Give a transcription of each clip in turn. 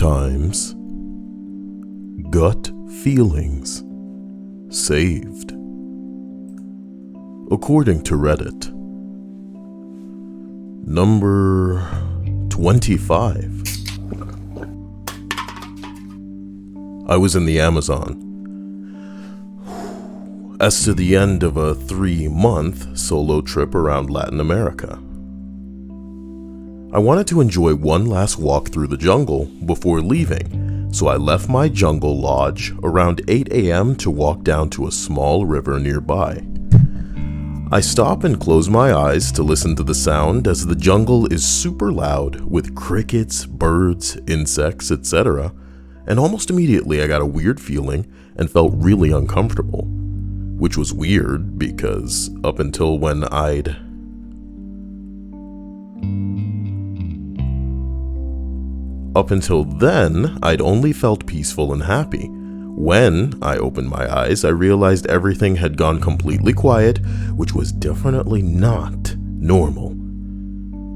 Sometimes, gut feelings saved. According to Reddit, number 25. I was in the Amazon. As to the end of a 3-month solo trip around Latin America. I wanted to enjoy one last walk through the jungle before leaving, so I left my jungle lodge around 8 a.m. to walk down to a small river nearby. I stop and close my eyes to listen to the sound as the jungle is super loud with crickets, birds, insects, etc. And almost immediately I got a weird feeling and felt really uncomfortable, which was weird because up until then, I'd only felt peaceful and happy. When I opened my eyes, I realized everything had gone completely quiet, which was definitely not normal,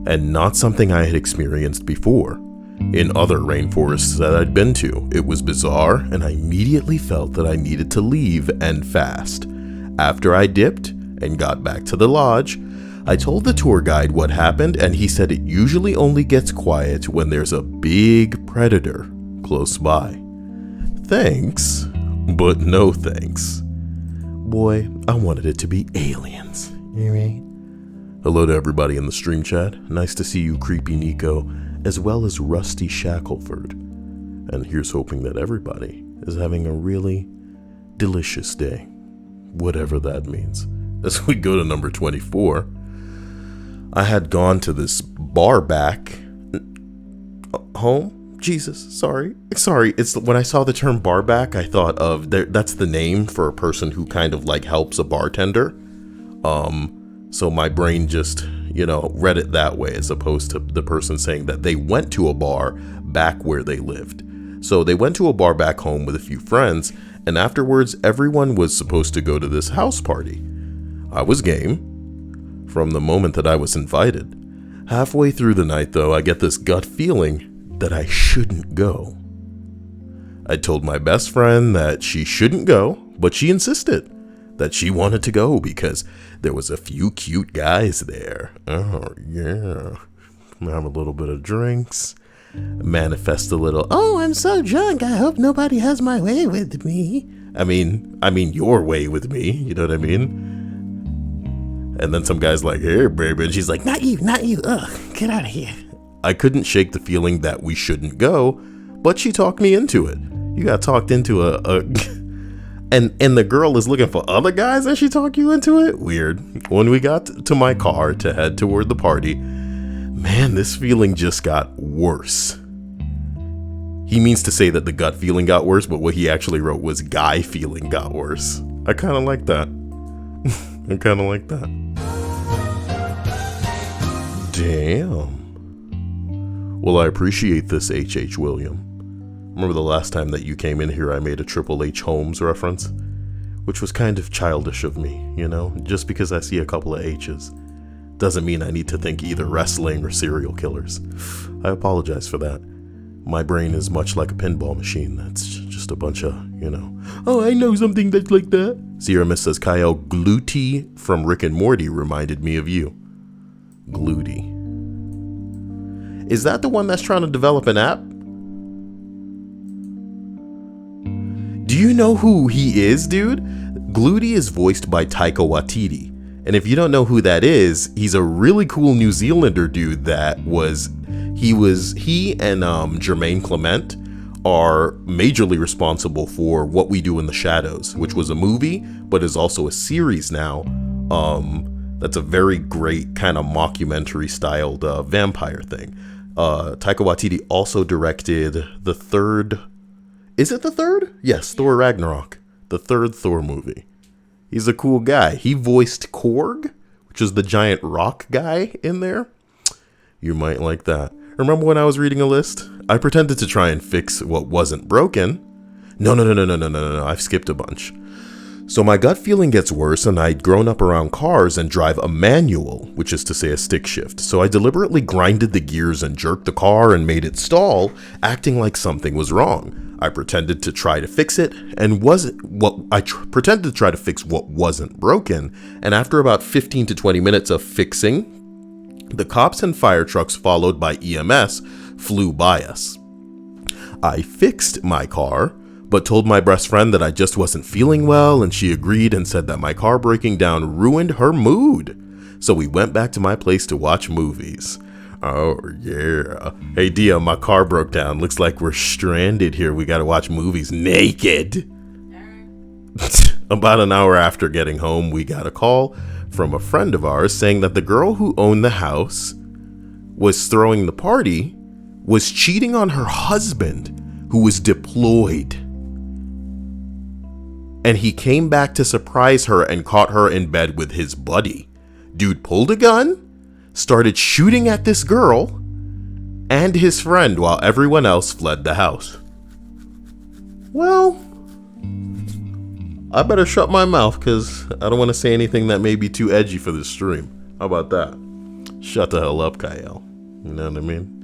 and not something I had experienced before. In other rainforests that I'd been to, it was bizarre, and I immediately felt that I needed to leave and fast. After I dipped and got back to the lodge, I told the tour guide what happened, and he said it usually only gets quiet when there's a big predator close by. Thanks, but no thanks. Boy, I wanted it to be aliens. Alright. Hello to everybody in the stream chat. Nice to see you, Creepy Nico, as well as Rusty Shackleford. And here's hoping that everybody is having a really delicious day, whatever that means. As we go to number 24, I had gone to this bar back home. Jesus, sorry. It's when I saw the term bar back, I thought of that's the name for a person who kind of like helps a bartender. So my brain just, read it that way as opposed to the person saying that they went to a bar back where they lived. So they went to a bar back home with a few friends, and afterwards everyone was supposed to go to this house party. I was game from the moment that I was invited. Halfway through the night though, I get this gut feeling that I shouldn't go. I told my best friend that she shouldn't go, but she insisted that she wanted to go because there was a few cute guys there. Oh yeah. Have a little bit of drinks, manifest a little, oh, I'm so drunk, I hope nobody has my way with me. I mean your way with me, you know what I mean? And then some guy's like, hey baby, and she's like, not you, ugh, get out of here. I couldn't shake the feeling that we shouldn't go, but she talked me into it. You got talked into and the girl is looking for other guys and she talked you into it? Weird. When we got to my car to head toward the party, man, this feeling just got worse. He means to say that the gut feeling got worse, but what he actually wrote was guy feeling got worse. I kind of like that. Damn. Well, I appreciate this, H.H. William. Remember the last time that you came in here, I made a Triple H Holmes reference? Which was kind of childish of me, Just because I see a couple of H's doesn't mean I need to think either wrestling or serial killers. I apologize for that. My brain is much like a pinball machine. That's just a bunch of, oh, I know something that's like that. Sierra Miss says, Kyle, Gluty from Rick and Morty reminded me of you. Gluty. Is that the one that's trying to develop an app? Do you know who he is, dude? Gluty is voiced by Taika Waititi. And if you don't know who that is, he's a really cool New Zealander dude he and Jermaine Clement are majorly responsible for What We Do in the Shadows, which was a movie, but is also a series now. That's a very great kind of mockumentary styled vampire thing. Taika Waititi also directed the third, is it the third? Yes, Thor Ragnarok, the third Thor movie. He's a cool guy. He voiced Korg, which is the giant rock guy in there. You might like that. Remember when I was reading a list? I pretended to try and fix what wasn't broken. No, I've skipped a bunch. So my gut feeling gets worse, and I'd grown up around cars and drive a manual, which is to say a stick shift. So I deliberately grinded the gears and jerked the car and made it stall, acting like something was wrong. I pretended to try to fix it and pretended to try to fix what wasn't broken. And after about 15 to 20 minutes of fixing, the cops and fire trucks followed by EMS flew by us. I fixed my car, but told my best friend that I just wasn't feeling well, and she agreed and said that my car breaking down ruined her mood. So we went back to my place to watch movies. Oh yeah. Hey Dia, my car broke down. Looks like we're stranded here. We gotta watch movies naked. About an hour after getting home, we got a call from a friend of ours saying that the girl who owned the house was throwing the party was cheating on her husband, who was deployed. And he came back to surprise her and caught her in bed with his buddy. Dude pulled a gun, started shooting at this girl and his friend while everyone else fled the house. Well, I better shut my mouth because I don't want to say anything that may be too edgy for this stream. How about that? Shut the hell up, Kyle. You know what I mean?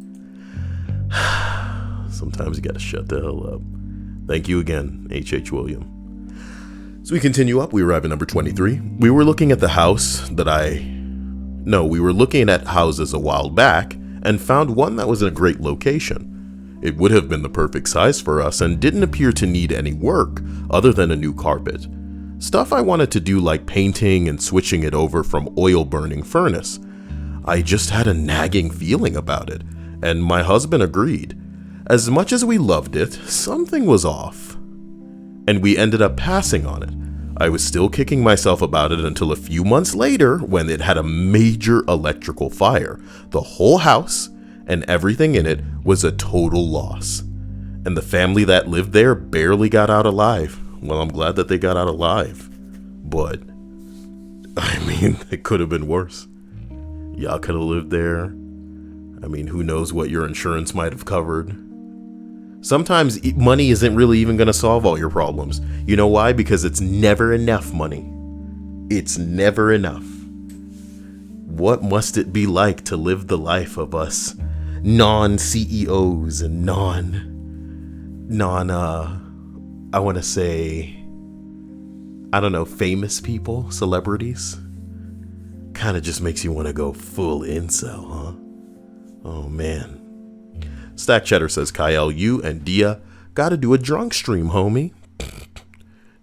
Sometimes you gotta shut the hell up. Thank you again, H.H. William. So we continue up. We arrive at number 23. We were looking at we were looking at houses a while back and found one that was in a great location. It would have been the perfect size for us and didn't appear to need any work other than a new carpet. Stuff I wanted to do like painting and switching it over from oil burning furnace. I just had a nagging feeling about it, and my husband agreed. As much as we loved it, something was off, and we ended up passing on it. I was still kicking myself about it until a few months later when it had a major electrical fire. The whole house and everything in it was a total loss, and the family that lived there barely got out alive. Well, I'm glad that they got out alive, but I mean, it could have been worse. Y'all could have lived there. I mean, who knows what your insurance might have covered. Sometimes money isn't really even going to solve all your problems. You know why? Because it's never enough money. It's never enough. What must it be like to live the life of us non-CEOs and I want to say, I don't know, famous people, celebrities? Kind of just makes you want to go full incel, huh? Oh, man. Stack Cheddar says, Kyle, you and Dia gotta do a drunk stream, homie.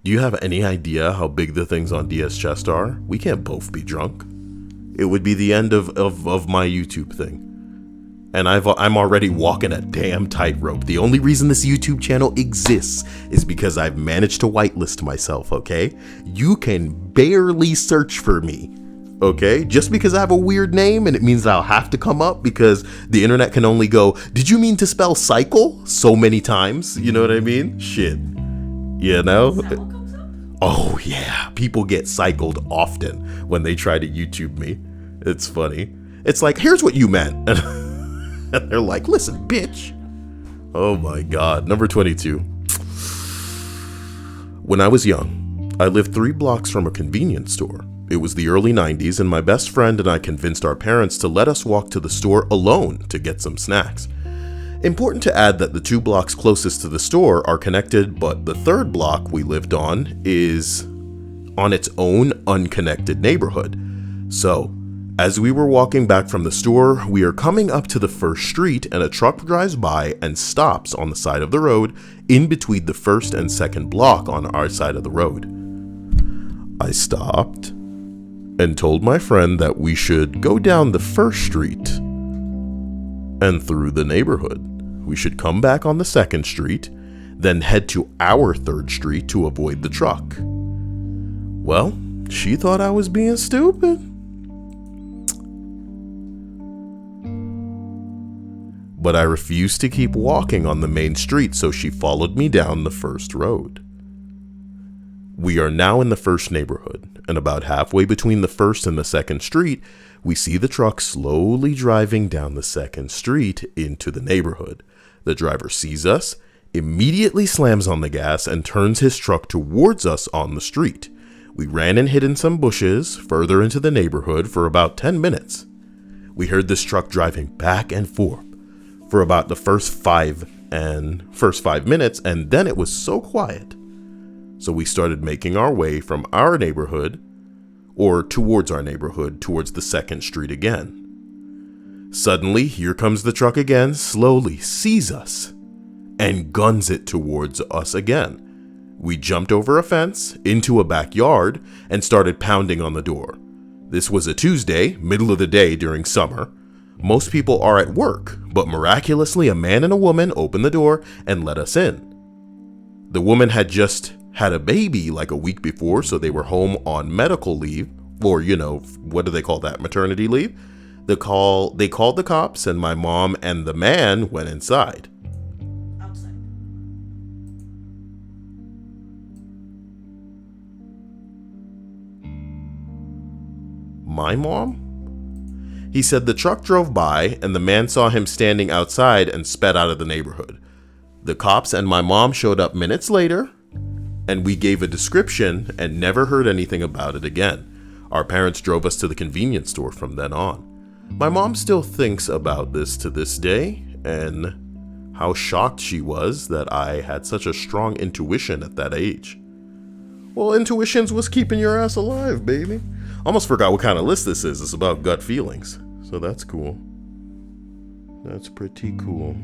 Do you have any idea how big the things on Dia's chest are? We can't both be drunk. It would be the end of my YouTube thing. And I'm already walking a damn tightrope. The only reason this YouTube channel exists is because I've managed to whitelist myself, okay? You can barely search for me. Okay, just because I have a weird name and it means I'll have to come up because the internet can only go, did you mean to spell cycle so many times? You know what I mean? Shit. You know? Is that what comes up? Oh yeah, people get cycled often when they try to YouTube me. It's funny. It's like, here's what you meant. And they're like, listen, bitch. Oh my God. Number 22. When I was young, I lived 3 blocks from a convenience store. It was the early 90s, and my best friend and I convinced our parents to let us walk to the store alone to get some snacks. Important to add that the 2 blocks closest to the store are connected, but the 3rd block we lived on is on its own unconnected neighborhood. So, as we were walking back from the store, we are coming up to the first street and a truck drives by and stops on the side of the road in between the 1st and 2nd block on our side of the road. I stopped and told my friend that we should go down the 1st street and through the neighborhood. We should come back on the 2nd street, then head to our 3rd street to avoid the truck. Well, she thought I was being stupid. But I refused to keep walking on the main street, so she followed me down the 1st road. We are now in the 1st neighborhood, and about halfway between the 1st and the 2nd street, we see the truck slowly driving down the 2nd street into the neighborhood. The driver sees us, immediately slams on the gas, and turns his truck towards us on the street. We ran and hid in some bushes further into the neighborhood for about 10 minutes. We heard this truck driving back and forth for about the first five minutes, and then it was so quiet. So we started making our way from our neighborhood, or towards our neighborhood, towards the second street again. Suddenly, here comes the truck again, slowly sees us, and guns it towards us again. We jumped over a fence, into a backyard, and started pounding on the door. This was a Tuesday, middle of the day during summer. Most people are at work, but miraculously a man and a woman opened the door and let us in. The woman had just had a baby like a week before, so they were home on medical leave, or what do they call that, maternity leave? They called the cops, and my mom and the man went inside. Outside. My mom? He said the truck drove by and the man saw him standing outside and sped out of the neighborhood. The cops and my mom showed up minutes later, and we gave a description and never heard anything about it again. Our parents drove us to the convenience store from then on. My mom still thinks about this to this day and how shocked she was that I had such a strong intuition at that age. Well, intuitions was keeping your ass alive, baby. Almost forgot what kind of list this is. It's about gut feelings. So that's cool. That's pretty cool.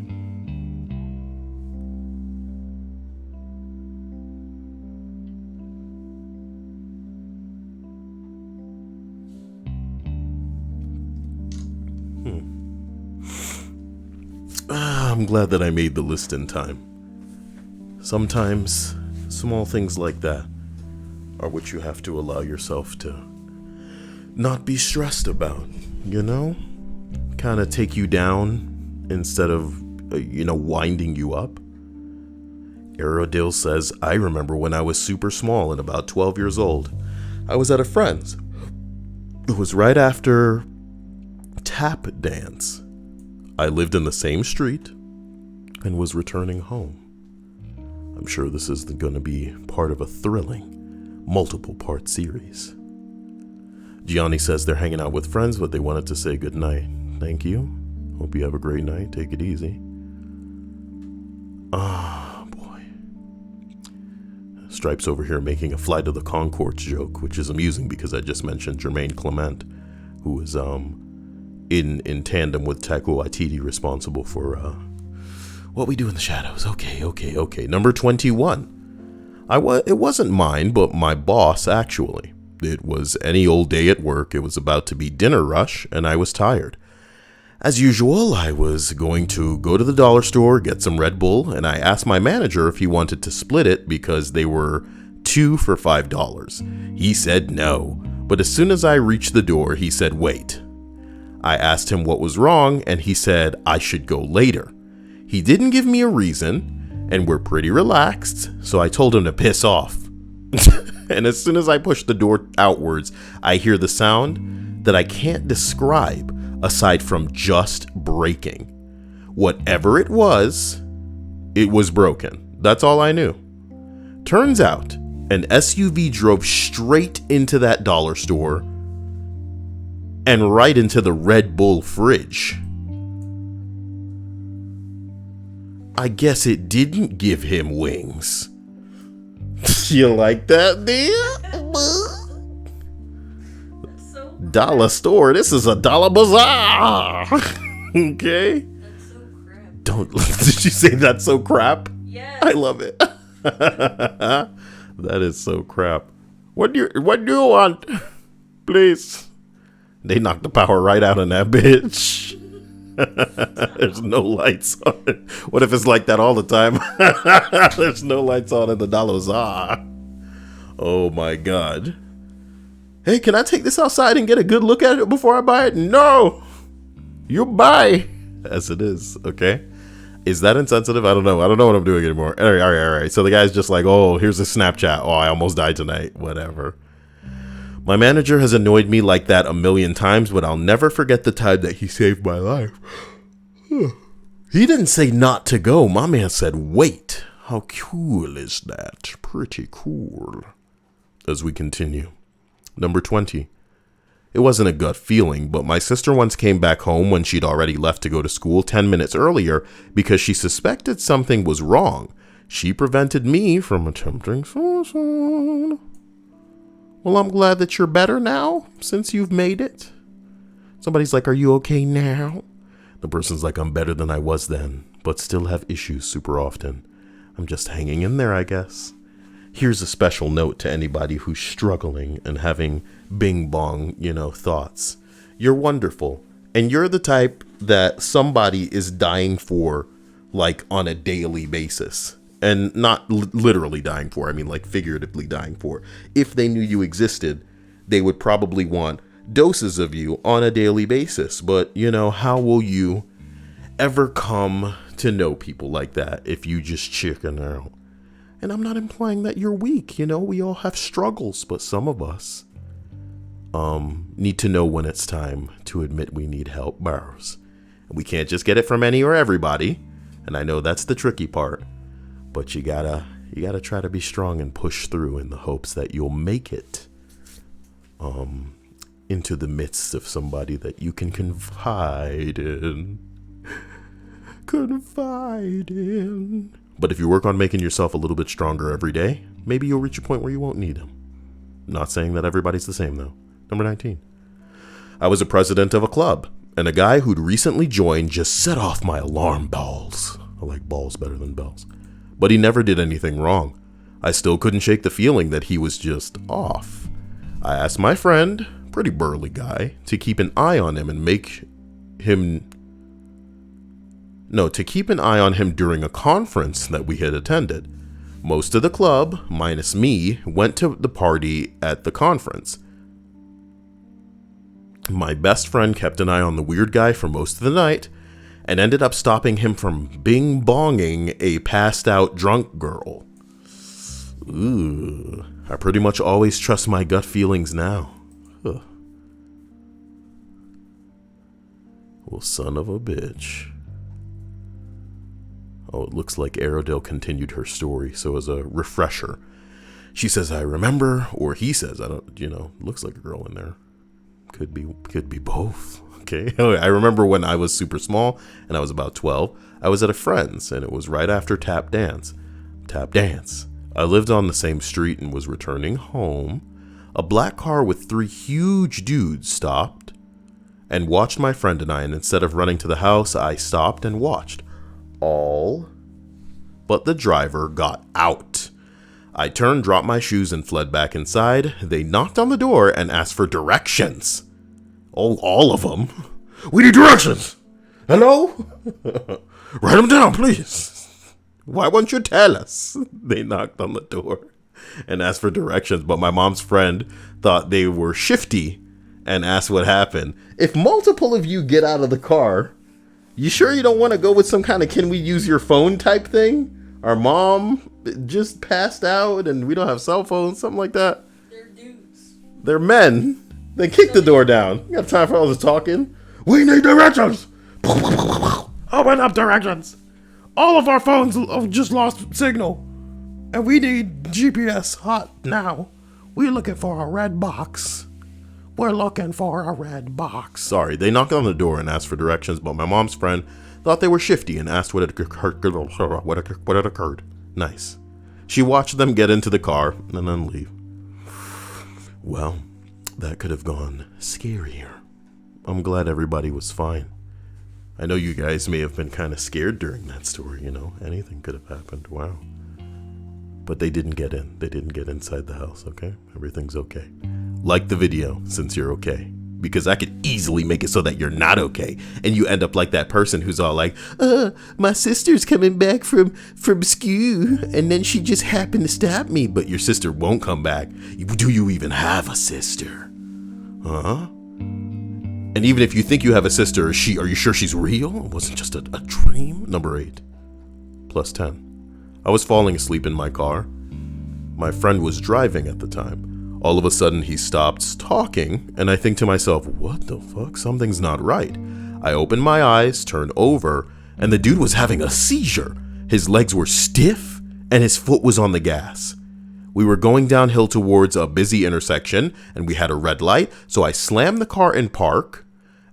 I'm glad that I made the list in time. Sometimes small things like that are what you have to allow yourself to not be stressed about, kind of take you down instead of, winding you up. Aerodale says, I remember when I was super small and about 12 years old. I was at a friend's. It was right after tap dance. I lived in the same street and was returning home. I'm sure this is going to be part of a thrilling, multiple-part series. Gianni says they're hanging out with friends, but they wanted to say goodnight. Thank you. Hope you have a great night. Take it easy. Ah, boy. Stripes over here making a Flight of the Conchords joke, which is amusing because I just mentioned Jermaine Clement, who is in tandem with Taiko Waititi responsible for What We Do in the Shadows. Okay. Number 21. It wasn't mine, but my boss, actually. It was any old day at work. It was about to be dinner rush, and I was tired. As usual, I was going to go to the dollar store, get some Red Bull, and I asked my manager if he wanted to split it because they were 2 for $5. He said no, but as soon as I reached the door, he said wait. I asked him what was wrong, and he said I should go later. He didn't give me a reason, and we're pretty relaxed, so I told him to piss off. And as soon as I push the door outwards, I hear the sound that I can't describe aside from just breaking. Whatever it was broken. That's all I knew. Turns out, an SUV drove straight into that dollar store and right into the Red Bull fridge. I guess it didn't give him wings. You like that, dear? So Dollar store. This is a dollar bazaar. Okay. That's so crap. Don't. Did you say that's so crap? Yes. I love it. That is so crap. What do you want? Please. They knocked the power right out on that bitch. There's no lights on it. What if it's like that all the time? There's no lights on in the dollar bazaar. Oh my god. Hey, can I take this outside and get a good look at it before I buy it? No! You buy as it is, okay? Is that insensitive? I don't know. I don't know what I'm doing anymore. All right. So the guy's just like, oh, here's a Snapchat. Oh, I almost died tonight. Whatever. My manager has annoyed me like that a million times, but I'll never forget the time that he saved my life. He didn't say not to go. My man said, wait. How cool is that? Pretty cool. as we continue. Number 20. It wasn't a gut feeling, but my sister once came back home when she'd already left to go to school 10 minutes earlier because she suspected something was wrong. She prevented me from attempting suicide. Well, I'm glad that you're better now since you've made it. Somebody's like, are you okay now? The person's like, I'm better than I was then, but still have issues super often. I'm just hanging in there, I guess. Here's a special note to anybody who's struggling and having bing bong, thoughts. You're wonderful. And you're the type that somebody is dying for, like, on a daily basis. And not literally dying for, I mean, like, figuratively dying for. If they knew you existed, they would probably want doses of you on a daily basis. But, how will you ever come to know people like that if you just chicken out? And I'm not implying that you're weak. We all have struggles, but some of us need to know when it's time to admit we need help. We can't just get it from any or everybody. And I know that's the tricky part, but you gotta try to be strong and push through in the hopes that you'll make it into the midst of somebody that you can confide in. But if you work on making yourself a little bit stronger every day, maybe you'll reach a point where you won't need them. Not saying that everybody's the same, though. Number 19. I was a president of a club, and a guy who'd recently joined just set off my alarm bells. I like balls better than bells. But he never did anything wrong. I still couldn't shake the feeling that he was just off. I asked my friend, pretty burly guy, to keep an eye on him during a conference that we had attended. Most of the club, minus me, went to the party at the conference. My best friend kept an eye on the weird guy for most of the night and ended up stopping him from bing-bonging a passed-out drunk girl. Ooh, I pretty much always trust my gut feelings now. Huh. Well, son of a bitch. Oh, it looks like Aerodale continued her story, so as a refresher, she says, I remember, or he says, I don't, looks like a girl in there. Could be both. Okay. I remember when I was super small and I was about 12, I was at a friend's and it was right after tap dance. I lived on the same street and was returning home. A black car with 3 huge dudes stopped and watched my friend and I, and instead of running to the house, I stopped and watched. All but the driver got out. I turned, dropped my shoes, and fled back inside. They knocked on the door and asked for directions. All of them. We need directions. Hello? Write them down, please. Why won't you tell us? They knocked on the door and asked for directions, but my mom's friend thought they were shifty and asked what happened. If multiple of you get out of the car, you sure you don't want to go with some kind of can we use your phone type thing? Our mom just passed out and we don't have cell phones, something like that. They're dudes. They're men. They kicked the door down. You got time for all this talking? We need directions. Open up directions. All of our phones have just lost signal. And we need GPS hot now. We're looking for a red box. We're looking for a red box. Sorry, they knocked on the door and asked for directions, but my mom's friend thought they were shifty and asked what had occurred. Nice. She watched them get into the car and then leave. Well, that could have gone scarier. I'm glad everybody was fine. I know you guys may have been kind of scared during that story, anything could have happened. Wow. But they didn't get in. They didn't get inside the house, okay? Everything's okay. Like the video since you're okay. Because I could easily make it so that you're not okay. And you end up like that person who's all like, my sister's coming back from school. And then she just happened to stab me. But your sister won't come back. Do you even have a sister? Huh? And even if you think you have a sister, are you sure she's real? It wasn't just a dream? Number 8. Plus 10. I was falling asleep in my car. My friend was driving at the time. All of a sudden, he stops talking, and I think to myself, what the fuck? Something's not right. I opened my eyes, turned over, and the dude was having a seizure. His legs were stiff, and his foot was on the gas. We were going downhill towards a busy intersection, and we had a red light, so I slammed the car in park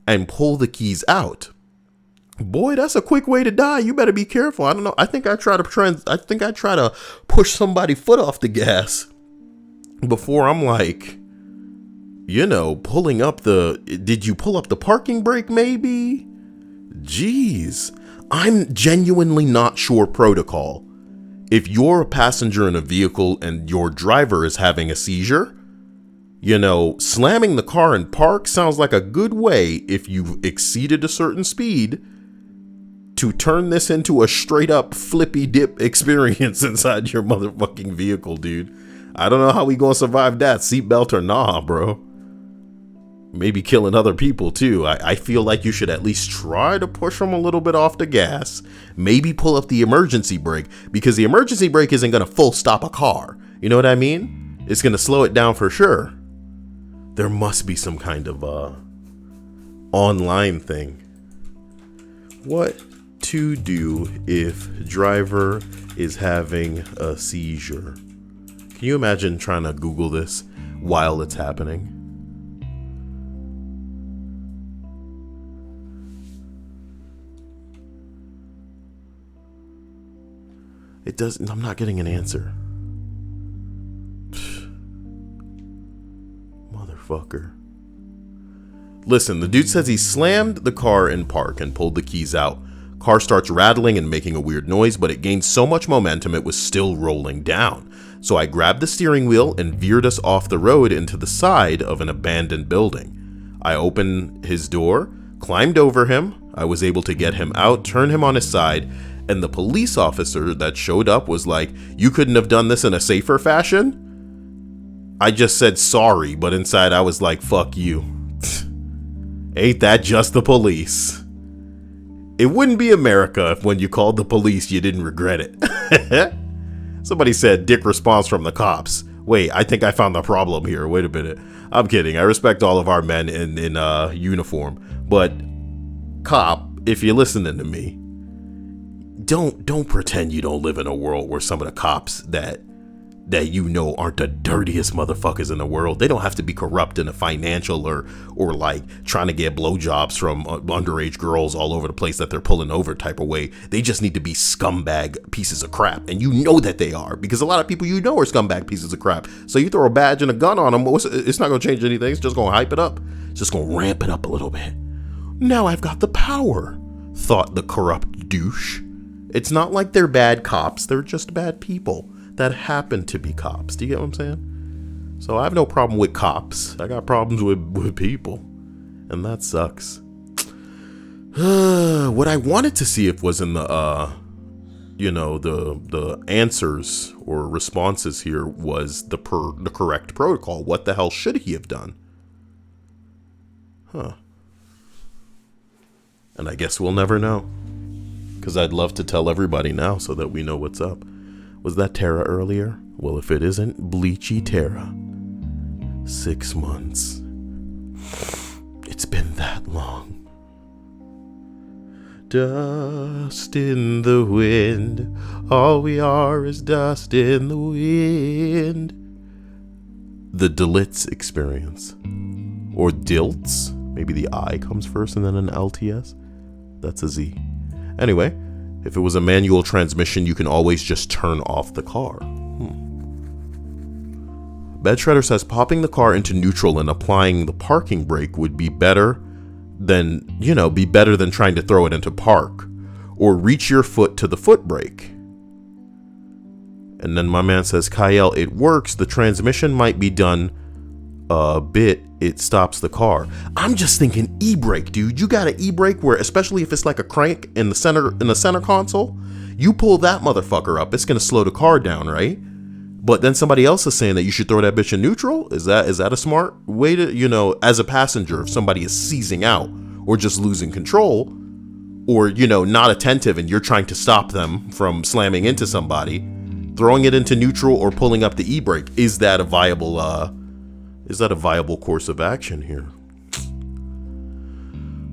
and pull the keys out. Boy, that's a quick way to die. You better be careful. I don't know. I think I try to push somebody's foot off the gas before I'm like, pulling up did you pull up the parking brake maybe? Jeez. I'm genuinely not sure protocol. If you're a passenger in a vehicle and your driver is having a seizure, slamming the car in park sounds like a good way, if you've exceeded a certain speed, to turn this into a straight up flippy dip experience inside your motherfucking vehicle, dude. I don't know how we gonna survive that, seatbelt or nah, bro. Maybe killing other people too. I feel like you should at least try to push them a little bit off the gas. Maybe pull up the emergency brake, because the emergency brake isn't gonna full stop a car. You know what I mean? It's gonna slow it down for sure. There must be some kind of online thing. What to do if driver is having a seizure? Can you imagine trying to Google this while it's happening? It doesn't. I'm not getting an answer. Motherfucker. Listen, the dude says he slammed the car in park and pulled the keys out. Car starts rattling and making a weird noise, but it gained so much momentum it was still rolling down. So I grabbed the steering wheel and veered us off the road into the side of an abandoned building. I opened his door, climbed over him. I was able to get him out, turn him on his side, and the police officer that showed up was like, "You couldn't have done this in a safer fashion?" I just said sorry, but inside I was like, fuck you. Ain't that just the police? It wouldn't be America if when you called the police you didn't regret it. Somebody said dick response from the cops. Wait, I think I found the problem here. Wait a minute. I'm kidding. I respect all of our men in uniform. But cop, if you're listening to me, don't pretend you don't live in a world where some of the cops that aren't the dirtiest motherfuckers in the world. They don't have to be corrupt in a financial or like trying to get blowjobs from underage girls all over the place that they're pulling over type of way. They just need to be scumbag pieces of crap. And you know that they are, because a lot of people are scumbag pieces of crap. So you throw a badge and a gun on them, it's not going to change anything. It's just going to hype it up. It's just going to ramp it up a little bit. Now I've got the power, thought the corrupt douche. It's not like they're bad cops. They're just bad people that happen to be cops. Do you get what I'm saying? So I have no problem with cops. I got problems with people. And that sucks. What I wanted to see if was in the, the answers or responses here was the correct protocol. What the hell should he have done? Huh. And I guess we'll never know. Because I'd love to tell everybody now so that we know what's up. Was that Tara earlier? Well, if it isn't Bleachy Tara. 6 months. It's been that long. Dust in the wind. All we are is dust in the wind. The Dillitz experience. Or Dilts. Maybe the I comes first and then an LTS. That's a Z. Anyway, if it was a manual transmission, you can always just turn off the car. Bed Shredder says popping the car into neutral and applying the parking brake would be better than trying to throw it into park or reach your foot to the foot brake. And then my man says, Kyle, it works. The transmission might be done a bit. It stops the car. I'm just thinking e-brake, dude. You got an e-brake where, especially if it's like a crank in the center console, you pull that motherfucker up, it's gonna slow the car down, right? But then somebody else is saying that you should throw that bitch in neutral. Is that a smart way to, as a passenger, if somebody is seizing out or just losing control, or not attentive and you're trying to stop them from slamming into somebody, throwing it into neutral or pulling up the e-brake, is that a viable course of action here?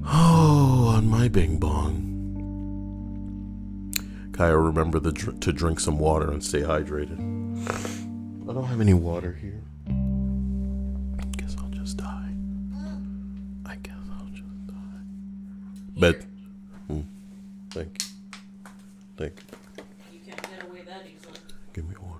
Oh, on my bing bong. Kyle, remember to drink some water and stay hydrated. I don't have any water here. Guess I'll just die. I guess I'll just die. But, thank you. Thank you. You can't get away that easily. Give me water.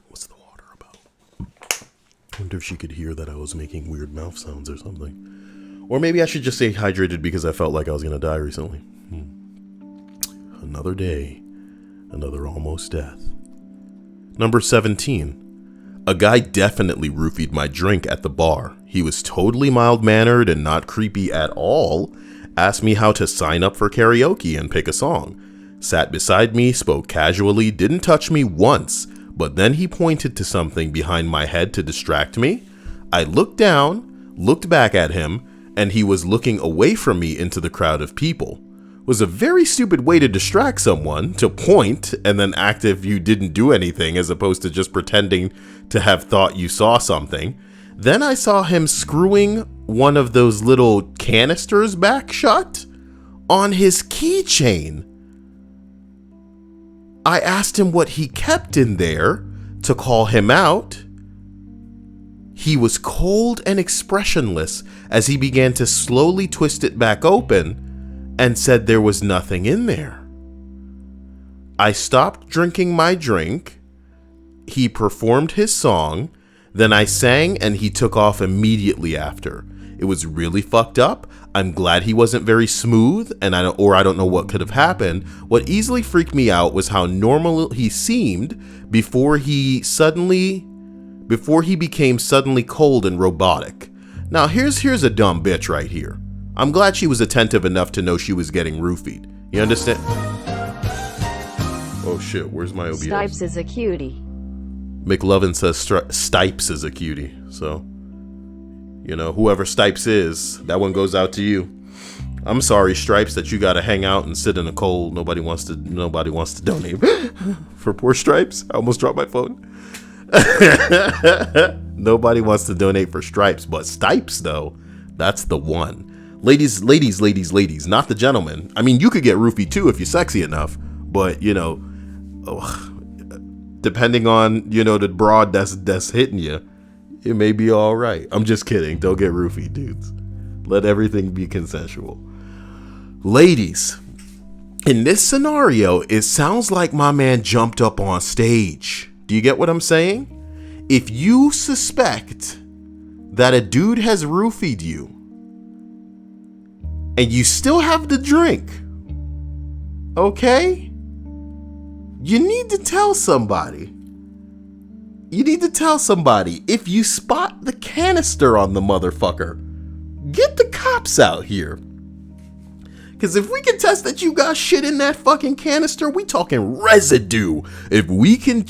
What's the water about? I wonder if she could hear that I was making weird mouth sounds or something. Or maybe I should just say hydrated because I felt like I was going to die recently. Another day. Another almost death. Number 17. A guy definitely roofied my drink at the bar. He was totally mild-mannered and not creepy at all. Asked me how to sign up for karaoke and pick a song. Sat beside me, spoke casually, didn't touch me once, but then he pointed to something behind my head to distract me. I looked down, looked back at him, and he was looking away from me into the crowd of people. Was a very stupid way to distract someone, to point and then act if you didn't do anything as opposed to just pretending to have thought you saw something. Then I saw him screwing one of those little canisters back shut on his keychain. I asked him what he kept in there to call him out. He was cold and expressionless as he began to slowly twist it back open and said there was nothing in there. I stopped drinking my drink. He performed his song. Then I sang and he took off immediately after. It was really fucked up. I'm glad he wasn't very smooth and I don't know what could have happened. What easily freaked me out was how normal he seemed before he became suddenly cold and robotic. Now here's a dumb bitch right here. I'm glad she was attentive enough to know she was getting roofied. You understand? Oh shit, where's my OBS? Stipes is a cutie. McLovin says Stipes is a cutie. So, you know, whoever Stipes is, that one goes out to you. I'm sorry, Stripes, that you gotta hang out and sit in the cold. Nobody wants to donate for poor Stripes. I almost dropped my phone. Nobody wants to donate for Stripes, but Stipes though, that's the one. Ladies, not the gentlemen. I mean, you could get roofied too if you're sexy enough, but you know, depending on, you know, the broad that's hitting you, it may be all right. I'm just kidding. Don't get roofied, dudes. Let everything be consensual. Ladies, in this scenario, it sounds like my man jumped up on stage. Do you get what I'm saying? If you suspect that a dude has roofied you, and you still have the drink, okay? You need to tell somebody. If you spot the canister on the motherfucker, get the cops out here. Because if we can test that you got shit in that fucking canister, we talking residue. If we can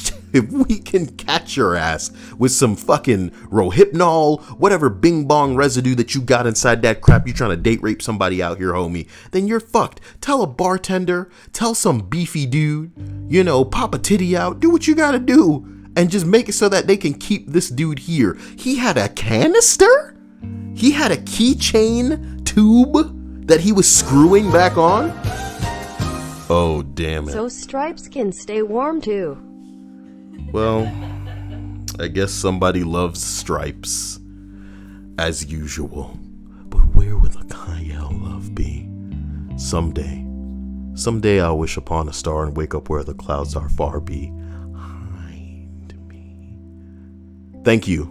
catch your ass with some fucking Rohypnol, whatever bing bong residue that you got inside that crap, you trying to date rape somebody out here, homie, then you're fucked. Tell a bartender, tell some beefy dude, you know, pop a titty out, do what you gotta do, and just make it so that they can keep this dude here. He had a canister? He had a keychain tube that he was screwing back on? Oh, damn it. So Stripes can stay warm too. Well, I guess somebody loves Stripes, as usual. But where will the Kyle love be? Someday I'll wish upon a star and wake up where the clouds are far behind me. Thank you,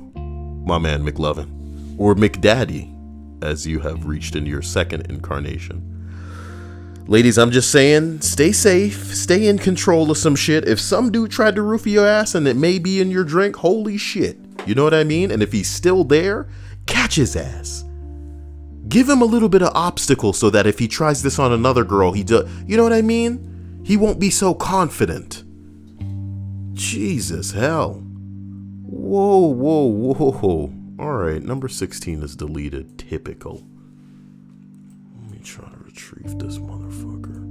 my man McLovin, or McDaddy, as you have reached into your second incarnation. Ladies, I'm just saying, stay safe, stay in control of some shit. If some dude tried to roofie your ass and it may be in your drink, holy shit. You know what I mean? And if he's still there, catch his ass. Give him a little bit of obstacle so that if he tries this on another girl, you know what I mean? He won't be so confident. Jesus, hell. Whoa. Alright, number 16 is deleted. Typical. Let me try to retrieve this motherfucker.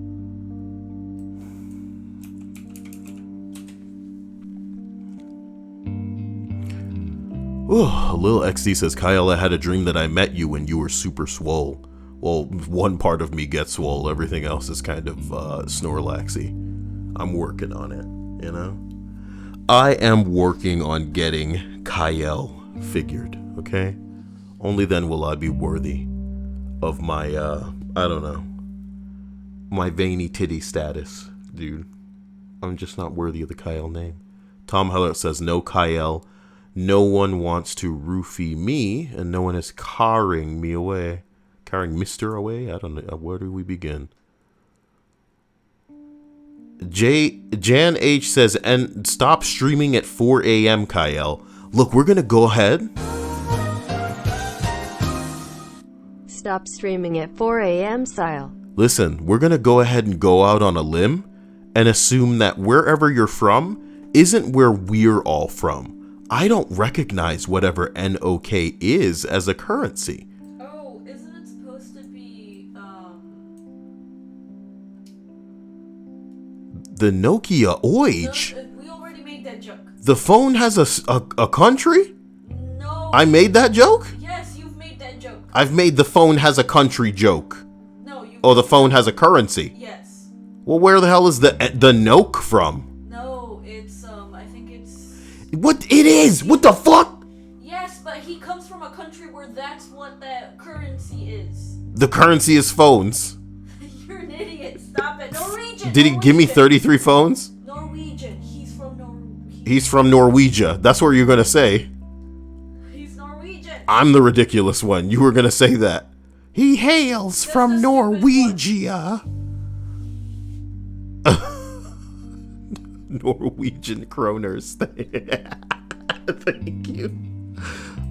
Oh, Lil XD says, Kyle, I had a dream that I met you when you were super swole. Well, one part of me gets swole, everything else is kind of Snorlaxy. I'm working on it, you know? I am working on getting Kyle figured, okay? Only then will I be worthy of my, I don't know, my veiny titty status, dude. I'm just not worthy of the Kyle name. Tom Heller says, no Kyle. No one wants to roofie me, and no one is carring me away. Carrying Mr. away? I don't know. Where do we begin? Jan H says, and stop streaming at 4 a.m., Kyle. Look, we're going to go ahead. Stop streaming at 4 a.m. style. Listen, we're going to go ahead and go out on a limb and assume that wherever you're from isn't where we're all from. I don't recognize whatever NOK is as a currency. Oh, isn't it supposed to be, The Nokia Oige? No, we already made that joke. The phone has a country? No. I made that joke? Yes, you've made that joke. I've made the phone has a country joke. No, you. Oh, the phone has a currency. Yes. Well, where the hell is the Noke from? No, it's, I think it's. What? It is! What the fuck? Yes, but he comes from a country where that's what that currency is. The currency is phones. You're an idiot. Stop it. Norwegian. Did he give me 33 phones? Norwegian. He's from He's from Norwegia. That's what you're gonna say. He's Norwegian. I'm the ridiculous one. You were gonna say that. He hails That's from the stupid Norwegia. Norwegian kroners. Thank you.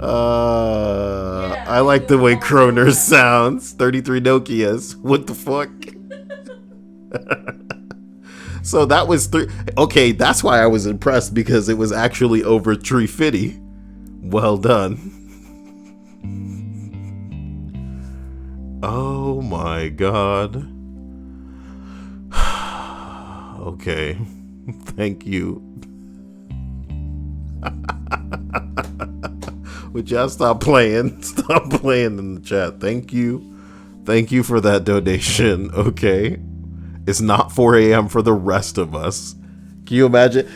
I like the way kroners sounds. 33 Nokias. What the fuck? So that was okay, that's why I was impressed, because it was actually over 350. Well done. Oh my god. Okay. Thank you. Would y'all stop playing? Stop playing in the chat. Thank you. Thank you for that donation. Okay. It's not 4 a.m. for the rest of us. Can you imagine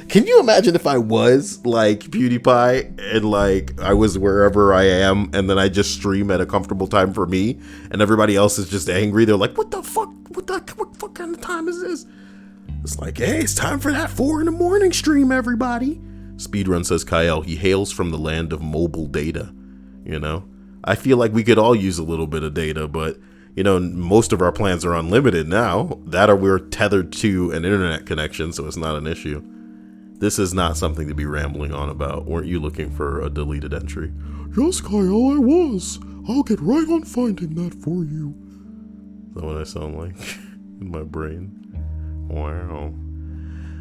if I was like PewDiePie and like I was wherever I am and then I just stream at a comfortable time for me and everybody else is just angry? They're like, what the fuck? What fuck kind of time is this? It's like, hey, it's time for that 4 a.m. stream, everybody. Speedrun says, Kyle, he hails from the land of mobile data. You know, I feel like we could all use a little bit of data, but you know, most of our plans are unlimited now. That or we're tethered to an internet connection, so it's not an issue. This is not something to be rambling on about. Weren't you looking for a deleted entry? Yes, Kyle, I was. I'll get right on finding that for you. Is that what I sound like in my brain? Wow.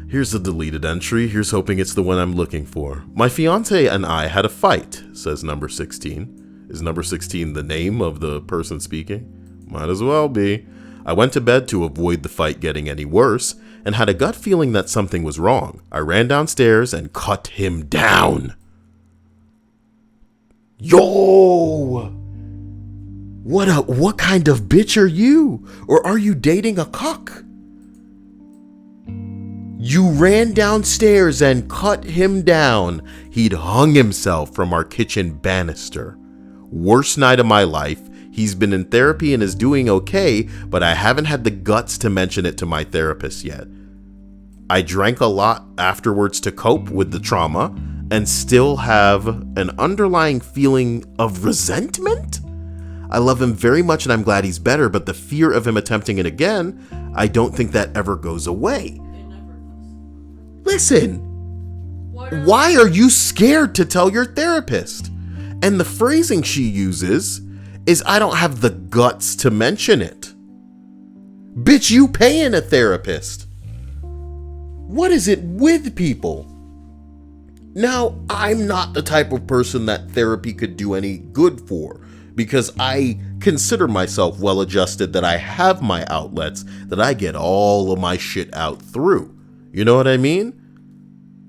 Here's the deleted entry. Here's hoping it's the one I'm looking for. My fiance and I had a fight, says number 16. Is number 16 the name of the person speaking? Might as well be. I went to bed to avoid the fight getting any worse and had a gut feeling that something was wrong. I ran downstairs and cut him down. Yo! What kind of bitch are you? Or are you dating a cuck? You ran downstairs and cut him down. He'd hung himself from our kitchen banister. Worst night of my life. He's been in therapy and is doing okay, but I haven't had the guts to mention it to my therapist yet. I drank a lot afterwards to cope with the trauma and still have an underlying feeling of resentment. I love him very much and I'm glad he's better, but the fear of him attempting it again, I don't think that ever goes away. It never does. Listen, why are you scared to tell your therapist? And the phrasing she uses is, I don't have the guts to mention it. Bitch, you paying a therapist. What is it with people? Now, I'm not the type of person that therapy could do any good for, because I consider myself well adjusted, that I have my outlets, that I get all of my shit out through. You know what I mean?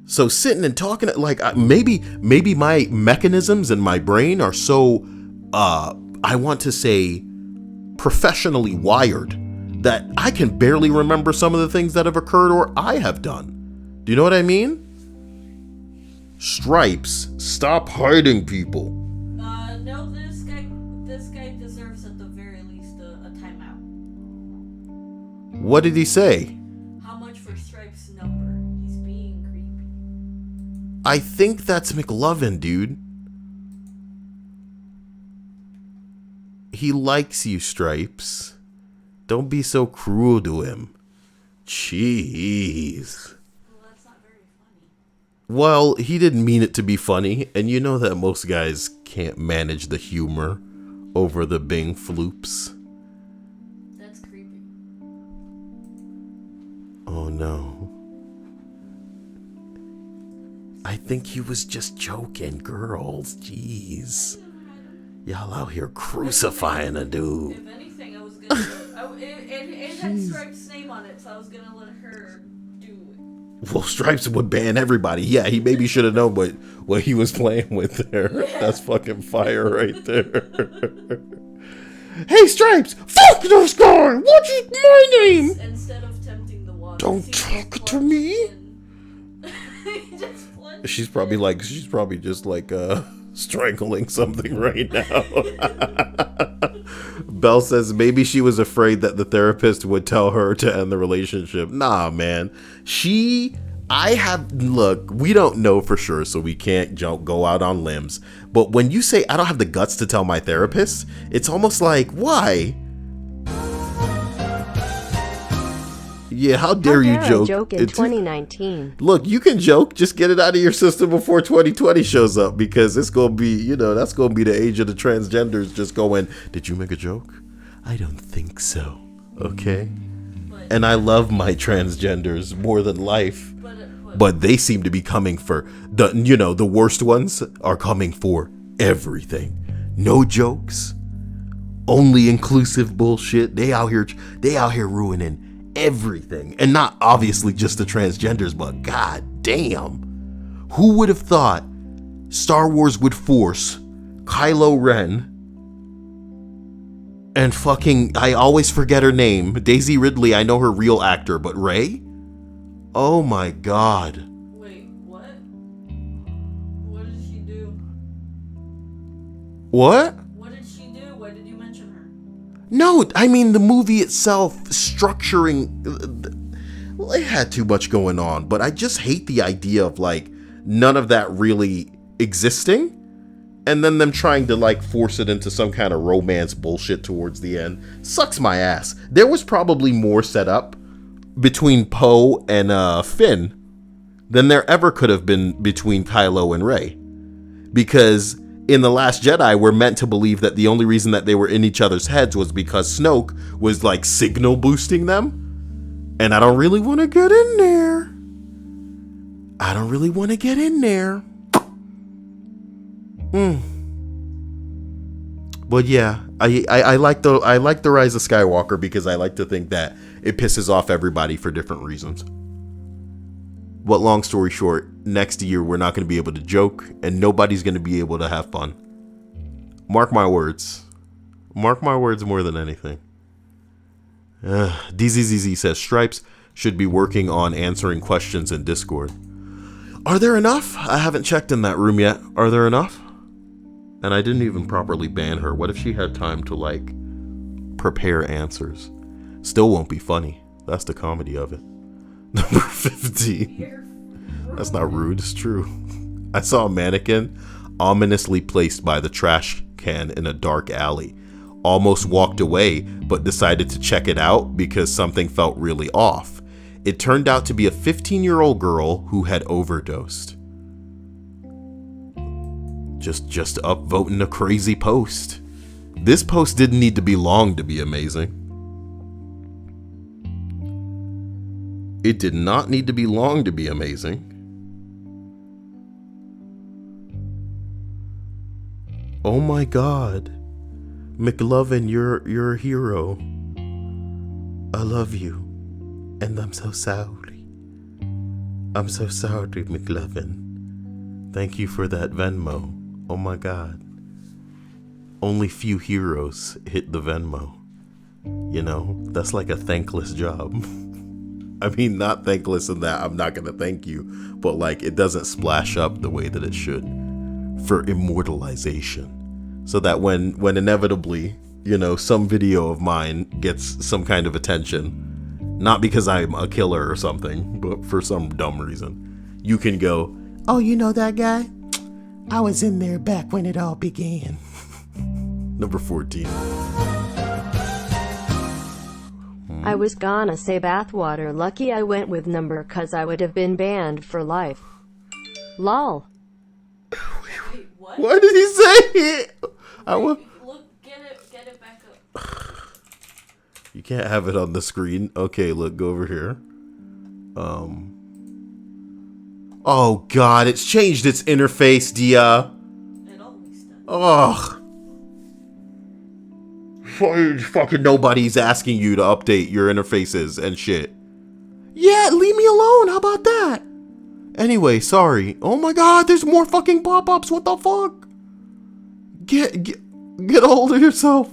So sitting and talking, like maybe my mechanisms in my brain are so, I want to say, professionally wired, that I can barely remember some of the things that have occurred or I have done. Do you know what I mean? Stripes, stop hiding people. No, this guy deserves at the very least a timeout. What did he say? How much for Stripes' number? He's being creepy. I think that's McLovin, dude. He likes you, Stripes. Don't be so cruel to him. Jeez. Well, that's not very funny. Well, he didn't mean it to be funny, and you know that most guys can't manage the humor over the Bing floops. That's creepy. Oh no. I think he was just joking, girls. Jeez. Y'all out here crucifying a dude. If anything, I was gonna. It had Stripes' name on it, so I was gonna let her do it. Well, Stripes would ban everybody. Yeah, he maybe should have known what he was playing with there. Yeah. That's fucking fire right there. Hey, Stripes! Fuck this guy! What's my name? Instead of tempting the water, Don't talk to me. He just plunged She's probably just like strangling something right now. Belle says maybe she was afraid that the therapist would tell her to end the relationship. Nah, man. Look, we don't know for sure, so we can't go out on limbs. But when you say I don't have the guts to tell my therapist, it's almost like, why? Yeah, how dare you joke? Joke in 2019. Look, you can joke. Just get it out of your system before 2020 shows up, because it's going to be, that's going to be the age of the transgenders just going, did you make a joke? I don't think so. Okay? And I love my transgenders more than life. But they seem to be coming for the worst ones are coming for everything. No jokes. Only inclusive bullshit. They out here ruining everything. And not obviously just the transgenders, but god damn. Who would have thought Star Wars would force Kylo Ren and fucking, I always forget her name, Daisy Ridley, I know her real actor, but Rey? Oh my god. Wait, what? What did she do? What? What did she do? Why did you mention her? No, I mean the movie itself, structuring, well, it had too much going on, but I just hate the idea of like none of that really existing, and then them trying to like force it into some kind of romance bullshit towards the end. Sucks my ass. There was probably more set up between Poe and Finn than there ever could have been between Kylo and Rey, because in The Last Jedi, we're meant to believe that the only reason that they were in each other's heads was because Snoke was like signal boosting them. And I don't really want to get in there. But yeah, I like the Rise of Skywalker because I like to think that it pisses off everybody for different reasons. But long story short, next year we're not going to be able to joke and nobody's going to be able to have fun. Mark my words. Mark my words more than anything. DZZZ says Stripes should be working on answering questions in Discord. Are there enough? I haven't checked in that room yet. Are there enough? And I didn't even properly ban her. What if she had time to like prepare answers? Still won't be funny. That's the comedy of it. Number 15. That's not rude, it's true. I saw a mannequin ominously placed by the trash can in a dark alley. Almost walked away, but decided to check it out because something felt really off. It turned out to be a 15-year-old girl who had overdosed. Just upvoting a crazy post. This post didn't need to be long to be amazing. It did not need to be long to be amazing. Oh my god. McLovin, you're a hero. I love you. And I'm so sorry. I'm so sorry, McLovin. Thank you for that Venmo. Oh my god. Only few heroes hit the Venmo. You know, that's like a thankless job. I mean, not thankless in that I'm not going to thank you, but like it doesn't splash up the way that it should for immortalization. So that when inevitably, you know, some video of mine gets some kind of attention, not because I'm a killer or something, but for some dumb reason, you can go, oh, you know that guy? I was in there back when it all began. Number 14. I was gonna say bathwater. Lucky I went with number, cause I would have been banned for life. Lol. Wait, what? What did he say? Look, get it back up. You can't have it on the screen. Okay, look, go over here. Oh God, it's changed its interface, Dia. It always does. Ugh. Fucking nobody's asking you to update your interfaces and shit. Yeah, leave me alone. How about that? Anyway, sorry. Oh my God, there's more fucking pop-ups. What the fuck? Get a hold of yourself.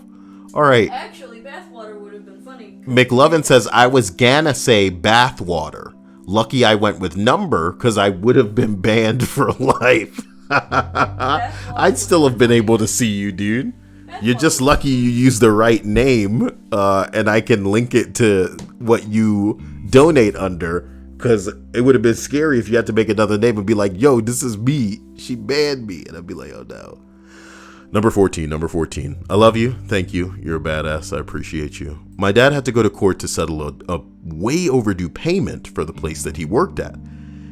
All right. Actually, bathwater would have been funny. McLovin says, I was gonna say bathwater. Lucky I went with number because I would have been banned for life. I'd still have been able to see you, dude. You're just lucky you used the right name, and I can link it to what you donate under, because it would have been scary if you had to make another name and be like, yo, this is me. She banned me. And I'd be like, oh no. Number 14. I love you. Thank you. You're a badass. I appreciate you. My dad had to go to court to settle a way overdue payment for the place that he worked at.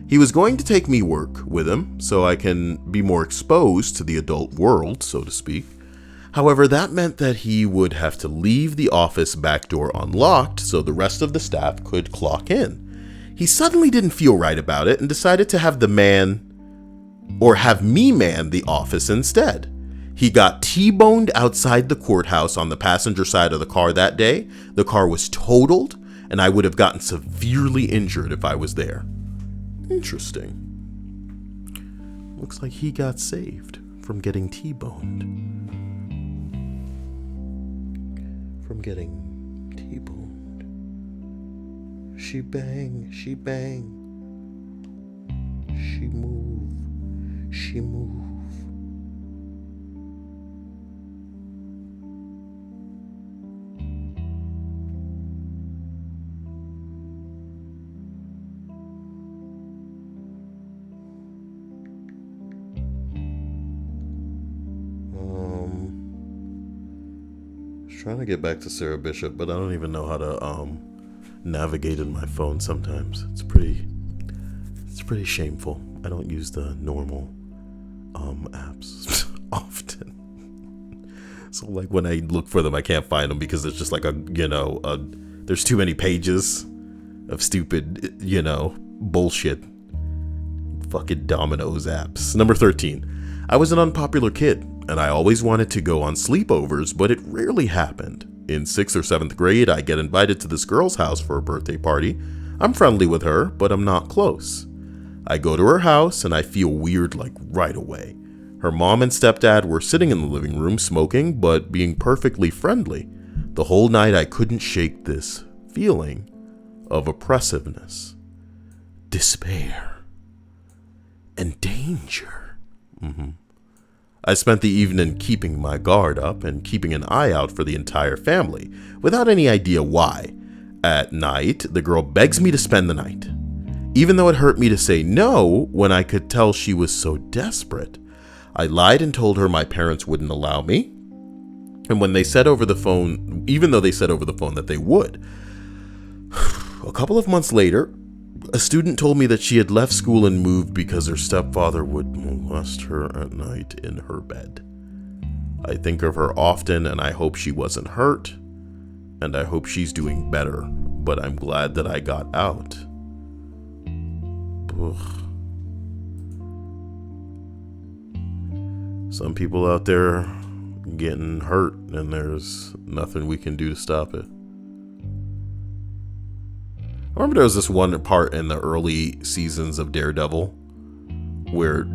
He was going to take me work with him so I can be more exposed to the adult world, so to speak. However, that meant that he would have to leave the office back door unlocked so the rest of the staff could clock in. He suddenly didn't feel right about it and decided to have me man the office instead. He got T-boned outside the courthouse on the passenger side of the car that day. The car was totaled, and I would have gotten severely injured if I was there. Interesting. Looks like he got saved from getting T-boned. From getting T-boned. She bang, she bang. She move, she move. Trying to get back to Sarah Bishop, but I don't even know how to navigate in my phone sometimes. It's pretty shameful. I don't use the normal apps often. So like when I look for them, I can't find them because it's just like there's too many pages of stupid, bullshit. Fucking Domino's apps. Number 13. I was an unpopular kid, and I always wanted to go on sleepovers, but it rarely happened. In 6th or 7th grade, I get invited to this girl's house for a birthday party. I'm friendly with her, but I'm not close. I go to her house, and I feel weird like right away. Her mom and stepdad were sitting in the living room smoking, but being perfectly friendly. The whole night I couldn't shake this feeling of oppressiveness, despair, and danger. I spent the evening keeping my guard up and keeping an eye out for the entire family, without any idea why. At night, the girl begs me to spend the night, even though it hurt me to say no when I could tell she was so desperate. I lied and told her my parents wouldn't allow me, and when they said over the phone, even though they said over the phone that they would. A couple of months later, a student told me that she had left school and moved because her stepfather would molest her at night in her bed. I think of her often and I hope she wasn't hurt, and I hope she's doing better, but I'm glad that I got out. Ugh. Some people out there getting hurt and there's nothing we can do to stop it. I remember there was this one part in the early seasons of Daredevil where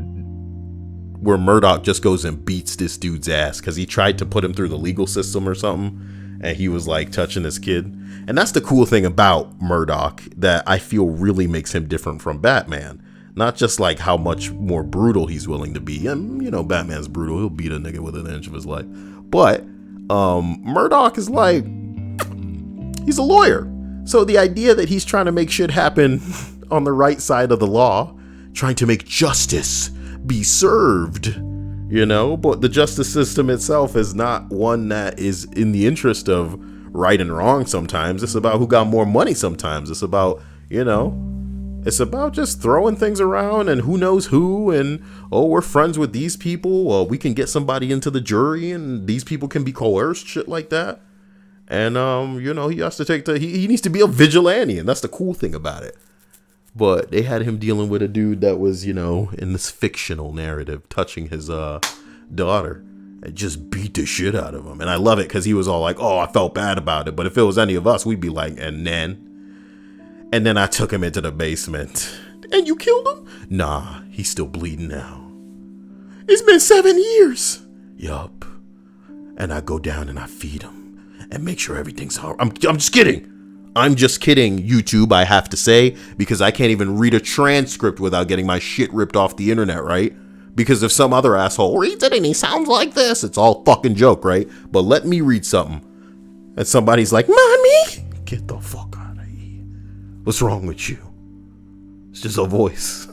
Murdoch just goes and beats this dude's ass because he tried to put him through the legal system or something, and he was like touching his kid. And that's the cool thing about Murdoch that I feel really makes him different from Batman. Not just like how much more brutal he's willing to be. And, you know, Batman's brutal. He'll beat a nigga with an inch of his life. But Murdoch is like, he's a lawyer. So the idea that he's trying to make shit happen on the right side of the law, trying to make justice be served, you know, but the justice system itself is not one that is in the interest of right and wrong sometimes. It's about who got more money sometimes. It's about, you know, it's about just throwing things around and who knows who, and, oh, we're friends with these people. Well, we can get somebody into the jury and these people can be coerced, shit like that. And, you know, he has to he needs to be a vigilante, and that's the cool thing about it. But they had him dealing with a dude that was, you know, in this fictional narrative, touching his daughter and just beat the shit out of him. And I love it because he was all like, oh, I felt bad about it. But if it was any of us, we'd be like, and then I took him into the basement. And you killed him? Nah, he's still bleeding now. It's been 7 years. Yup. And I go down and I feed him and make sure everything's all right. I'm just kidding. I'm just kidding, YouTube, I have to say, because I can't even read a transcript without getting my shit ripped off the internet, right? Because if some other asshole reads it and he sounds like this, it's all fucking joke, right? But let me read something. And somebody's like, Mommy, get the fuck out of here. What's wrong with you? It's just a voice,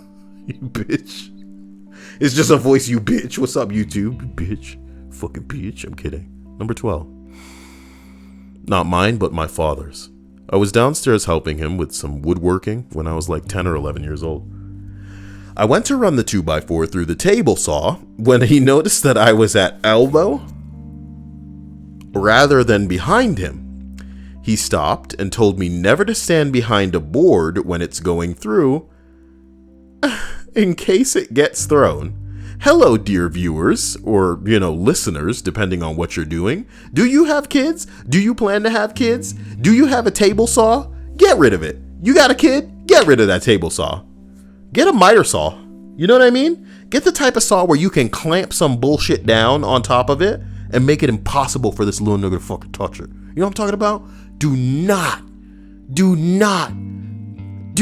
you bitch. It's just a voice, you bitch. What's up, YouTube, bitch? Fucking bitch, I'm kidding. Number 12. Not mine, but my father's. I was downstairs helping him with some woodworking when I was like 10 or 11 years old. I went to run the 2x4 through the table saw when he noticed that I was at elbow rather than behind him. He stopped and told me never to stand behind a board when it's going through in case it gets thrown. Hello, dear viewers, or, you know, listeners, depending on what you're doing. Do you have kids? Do you plan to have kids? Do you have a table saw? Get rid of it. You got a kid? Get rid of that table saw. Get a miter saw. You know what I mean? Get the type of saw where you can clamp some bullshit down on top of it and make it impossible for this little nigga to fucking touch it. You know what I'm talking about? Do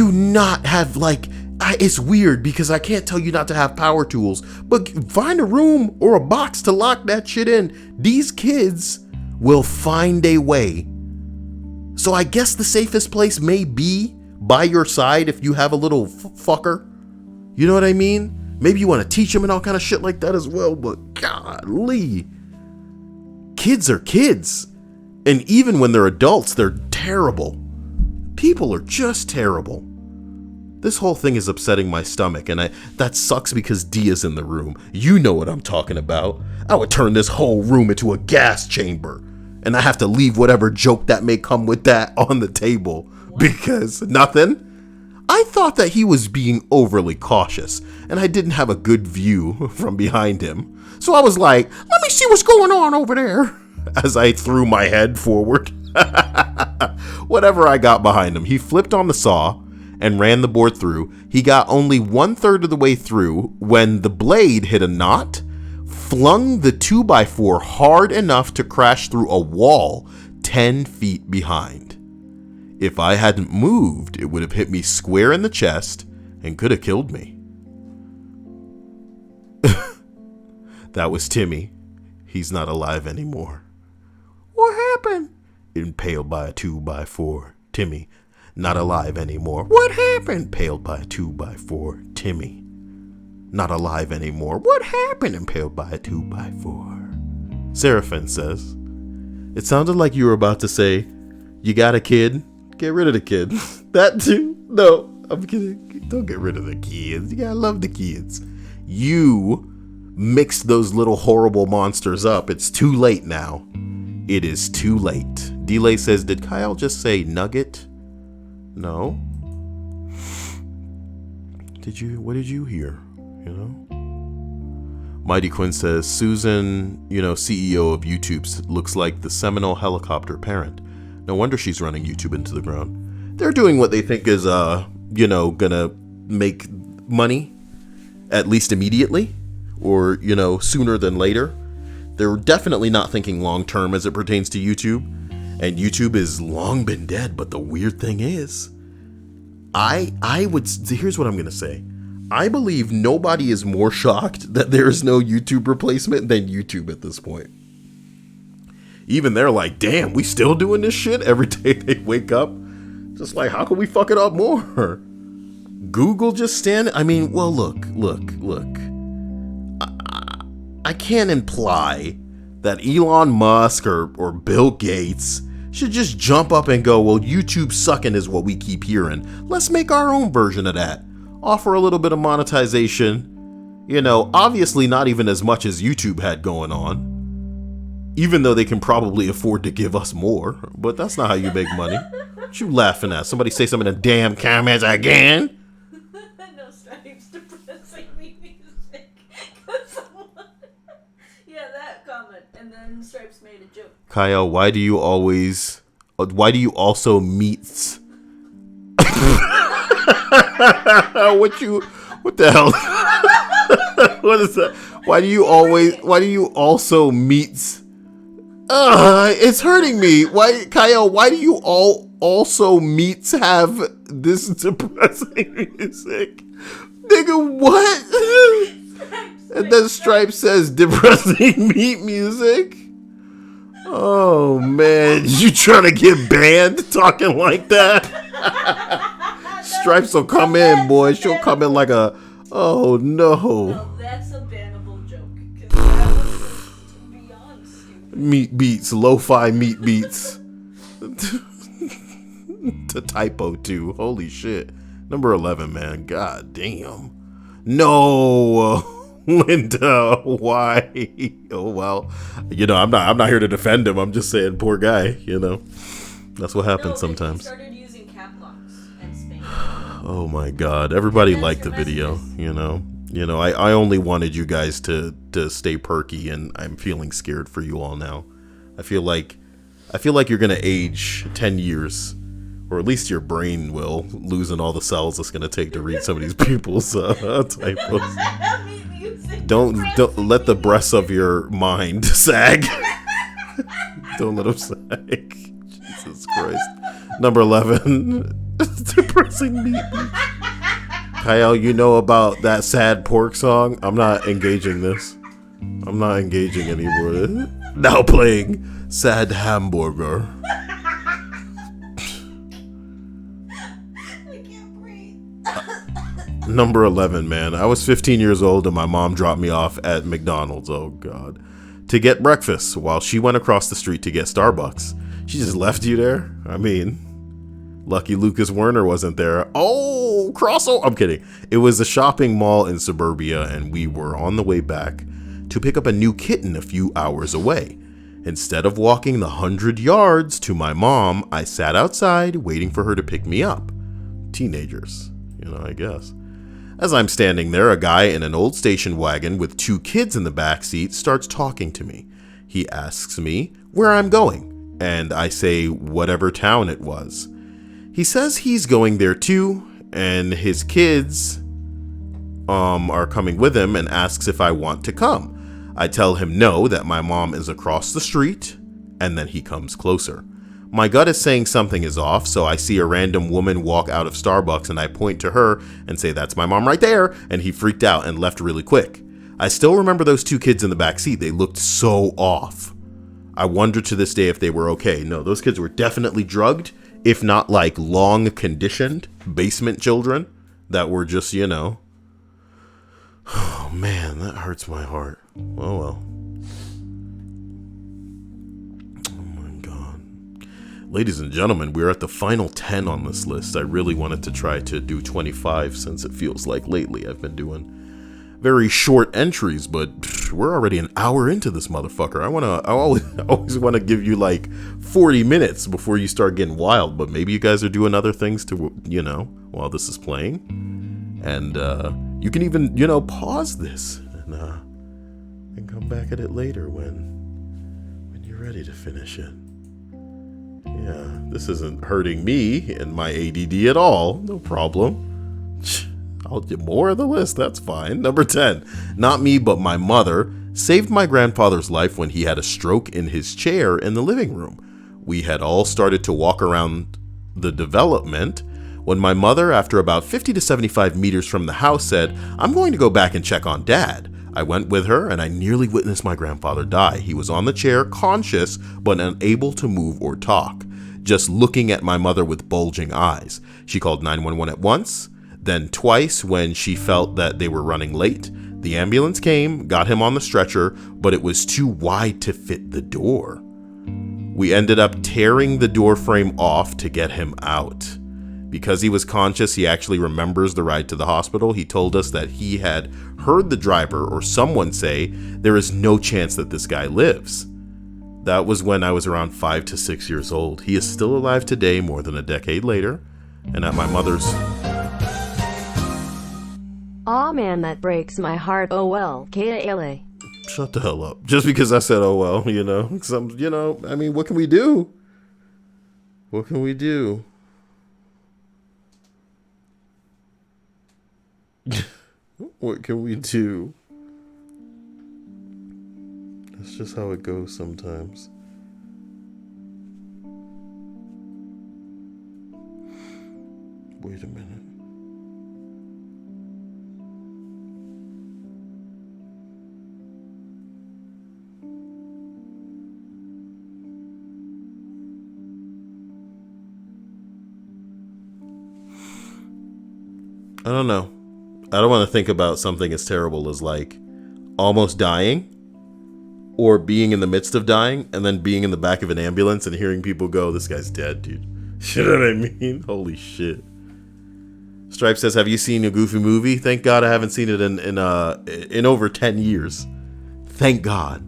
not have, like, it's weird because I can't tell you not to have power tools, but find a room or a box to lock that shit in. These kids will find a way. So I guess the safest place may be by your side if you have a little fucker. You know what I mean? Maybe you want to teach them and all kind of shit like that as well, but golly. Kids are kids. And even when they're adults, they're terrible. People are just terrible. This whole thing is upsetting my stomach, and that sucks because Dia's in the room. You know what I'm talking about. I would turn this whole room into a gas chamber, and I have to leave whatever joke that may come with that on the table. Because nothing. I thought that he was being overly cautious, and I didn't have a good view from behind him. So I was like, let me see what's going on over there, as I threw my head forward. Whatever I got behind him, he flipped on the saw and ran the board through. He got only 1/3 of the way through when the blade hit a knot, flung the 2x4 hard enough to crash through a wall 10 feet behind. If I hadn't moved, it would have hit me square in the chest and could have killed me. That was Timmy. He's not alive anymore. What happened? Impaled by a 2x4. Timmy. Not alive anymore. What happened? Impaled by a 2x4. Timmy. Not alive anymore. What happened? Impaled by a 2x4. Seraphin says, it sounded like you were about to say, you got a kid? Get rid of the kid. That too? No, I'm kidding. Don't get rid of the kids. You gotta love the kids. You mixed those little horrible monsters up. It's too late now. It is too late. Delay says, did Kyle just say nugget? No. What did you hear? You know? Mighty Quinn says, Susan, CEO of YouTube, looks like the Seminole helicopter parent. No wonder she's running YouTube into the ground. They're doing what they think is, gonna make money, at least immediately, or, sooner than later. They're definitely not thinking long term as it pertains to YouTube. And YouTube has long been dead, but the weird thing is, here's what I'm going to say. I believe nobody is more shocked that there is no YouTube replacement than YouTube at this point. Even they're like, damn, we still doing this shit every day they wake up? Just like, how can we fuck it up more? Google just I mean, well, look. I can't imply that Elon Musk or Bill Gates should just jump up and go, well, YouTube sucking is what we keep hearing. Let's make our own version of that. Offer a little bit of monetization. You know, obviously not even as much as YouTube had going on. Even though they can probably afford to give us more. But that's not how you make money. What you laughing at? Somebody say something in the damn comments again? No stripes, depressing music. Yeah, that comment. And then Stripes made a joke. Kyle, why do you also meets? What the hell? What is that? Why do you also meets? It's hurting me. Why, Kyle? Why do you also meets have this depressing music? Nigga, what? And then Stripe says depressing meat music. Oh man, you trying to get banned talking like that? Stripes will come in, boy. She'll come in like a, oh no. No, that's a bannable joke. Because that was beyond stupid. Meat beats, lo-fi meat beats. To typo too. Holy shit. Number 11, man. God damn. No, Linda. Why? Oh well. You know, I'm not here to defend him. I'm just saying, poor guy. You know, that's what happens sometimes. He started using cap locks and Spain. Oh my God. Everybody liked the video. You know. I only wanted you guys to stay perky, and I'm feeling scared for you all now. I feel like you're gonna age 10 years. Or at least your brain will, losing all the cells it's gonna take to read some of these people's typos. Don't let the breasts of your mind sag. Don't let them sag. Jesus Christ. Number 11. Depressing meat. Kyle, you know about that sad pork song? I'm not engaging this. I'm not engaging anymore. Now playing Sad Hamburger. Number 11, man. I was 15 years old and my mom dropped me off at McDonald's, oh God, to get breakfast while she went across the street to get Starbucks. She just left you there? I mean, lucky Lucas Werner wasn't there. Oh, crossover. I'm kidding. It was a shopping mall in suburbia and we were on the way back to pick up a new kitten a few hours away. Instead of walking the 100 yards to my mom, I sat outside waiting for her to pick me up. Teenagers, I guess. As I'm standing there, a guy in an old station wagon with 2 kids in the back seat starts talking to me. He asks me where I'm going, and I say whatever town it was. He says he's going there too, and his kids are coming with him and asks if I want to come. I tell him no, that my mom is across the street, and then he comes closer. My gut is saying something is off, so I see a random woman walk out of Starbucks and I point to her and say, that's my mom right there, and he freaked out and left really quick. I still remember those 2 kids in the back seat. They looked so off. I wonder to this day if they were okay. No, those kids were definitely drugged, if not like long conditioned basement children that were just, Oh man, that hurts my heart. Oh well. Ladies and gentlemen, we're at the final 10 on this list. I really wanted to try to do 25 since it feels like lately I've been doing very short entries, but we're already an hour into this motherfucker. I always want to give you like 40 minutes before you start getting wild, but maybe you guys are doing other things to, while this is playing. And you can even, pause this and come back at it later when you're ready to finish it. Yeah, this isn't hurting me and my ADD at all. No problem. I'll get more of the list. That's fine. Number 10. Not me, but my mother saved my grandfather's life when he had a stroke in his chair in the living room. We had all started to walk around the development when my mother, after about 50 to 75 meters from the house, said, "I'm going to go back and check on Dad." I went with her, and I nearly witnessed my grandfather die. He was on the chair, conscious, but unable to move or talk, just looking at my mother with bulging eyes. She called 911 at once, then twice when she felt that they were running late. The ambulance came, got him on the stretcher, but it was too wide to fit the door. We ended up tearing the door frame off to get him out. Because he was conscious, he actually remembers the ride to the hospital. He told us that he had heard the driver or someone say, "There is no chance that this guy lives." That was when I was around 5 to 6 years old. He is still alive today, more than a decade later, and at my mother's... Aw man, that breaks my heart. Oh well, Kayla. Shut the hell up. Just because I said, oh well, I mean, what can we do? What can we do? What can we do? That's just how it goes sometimes. Wait a minute. I don't know. I don't want to think about something as terrible as like almost dying or being in the midst of dying and then being in the back of an ambulance and hearing people go, "This guy's dead, dude." You know what I mean? Holy shit. Stripe says, "Have you seen a Goofy movie?" Thank God I haven't seen it in over 10 years. Thank God.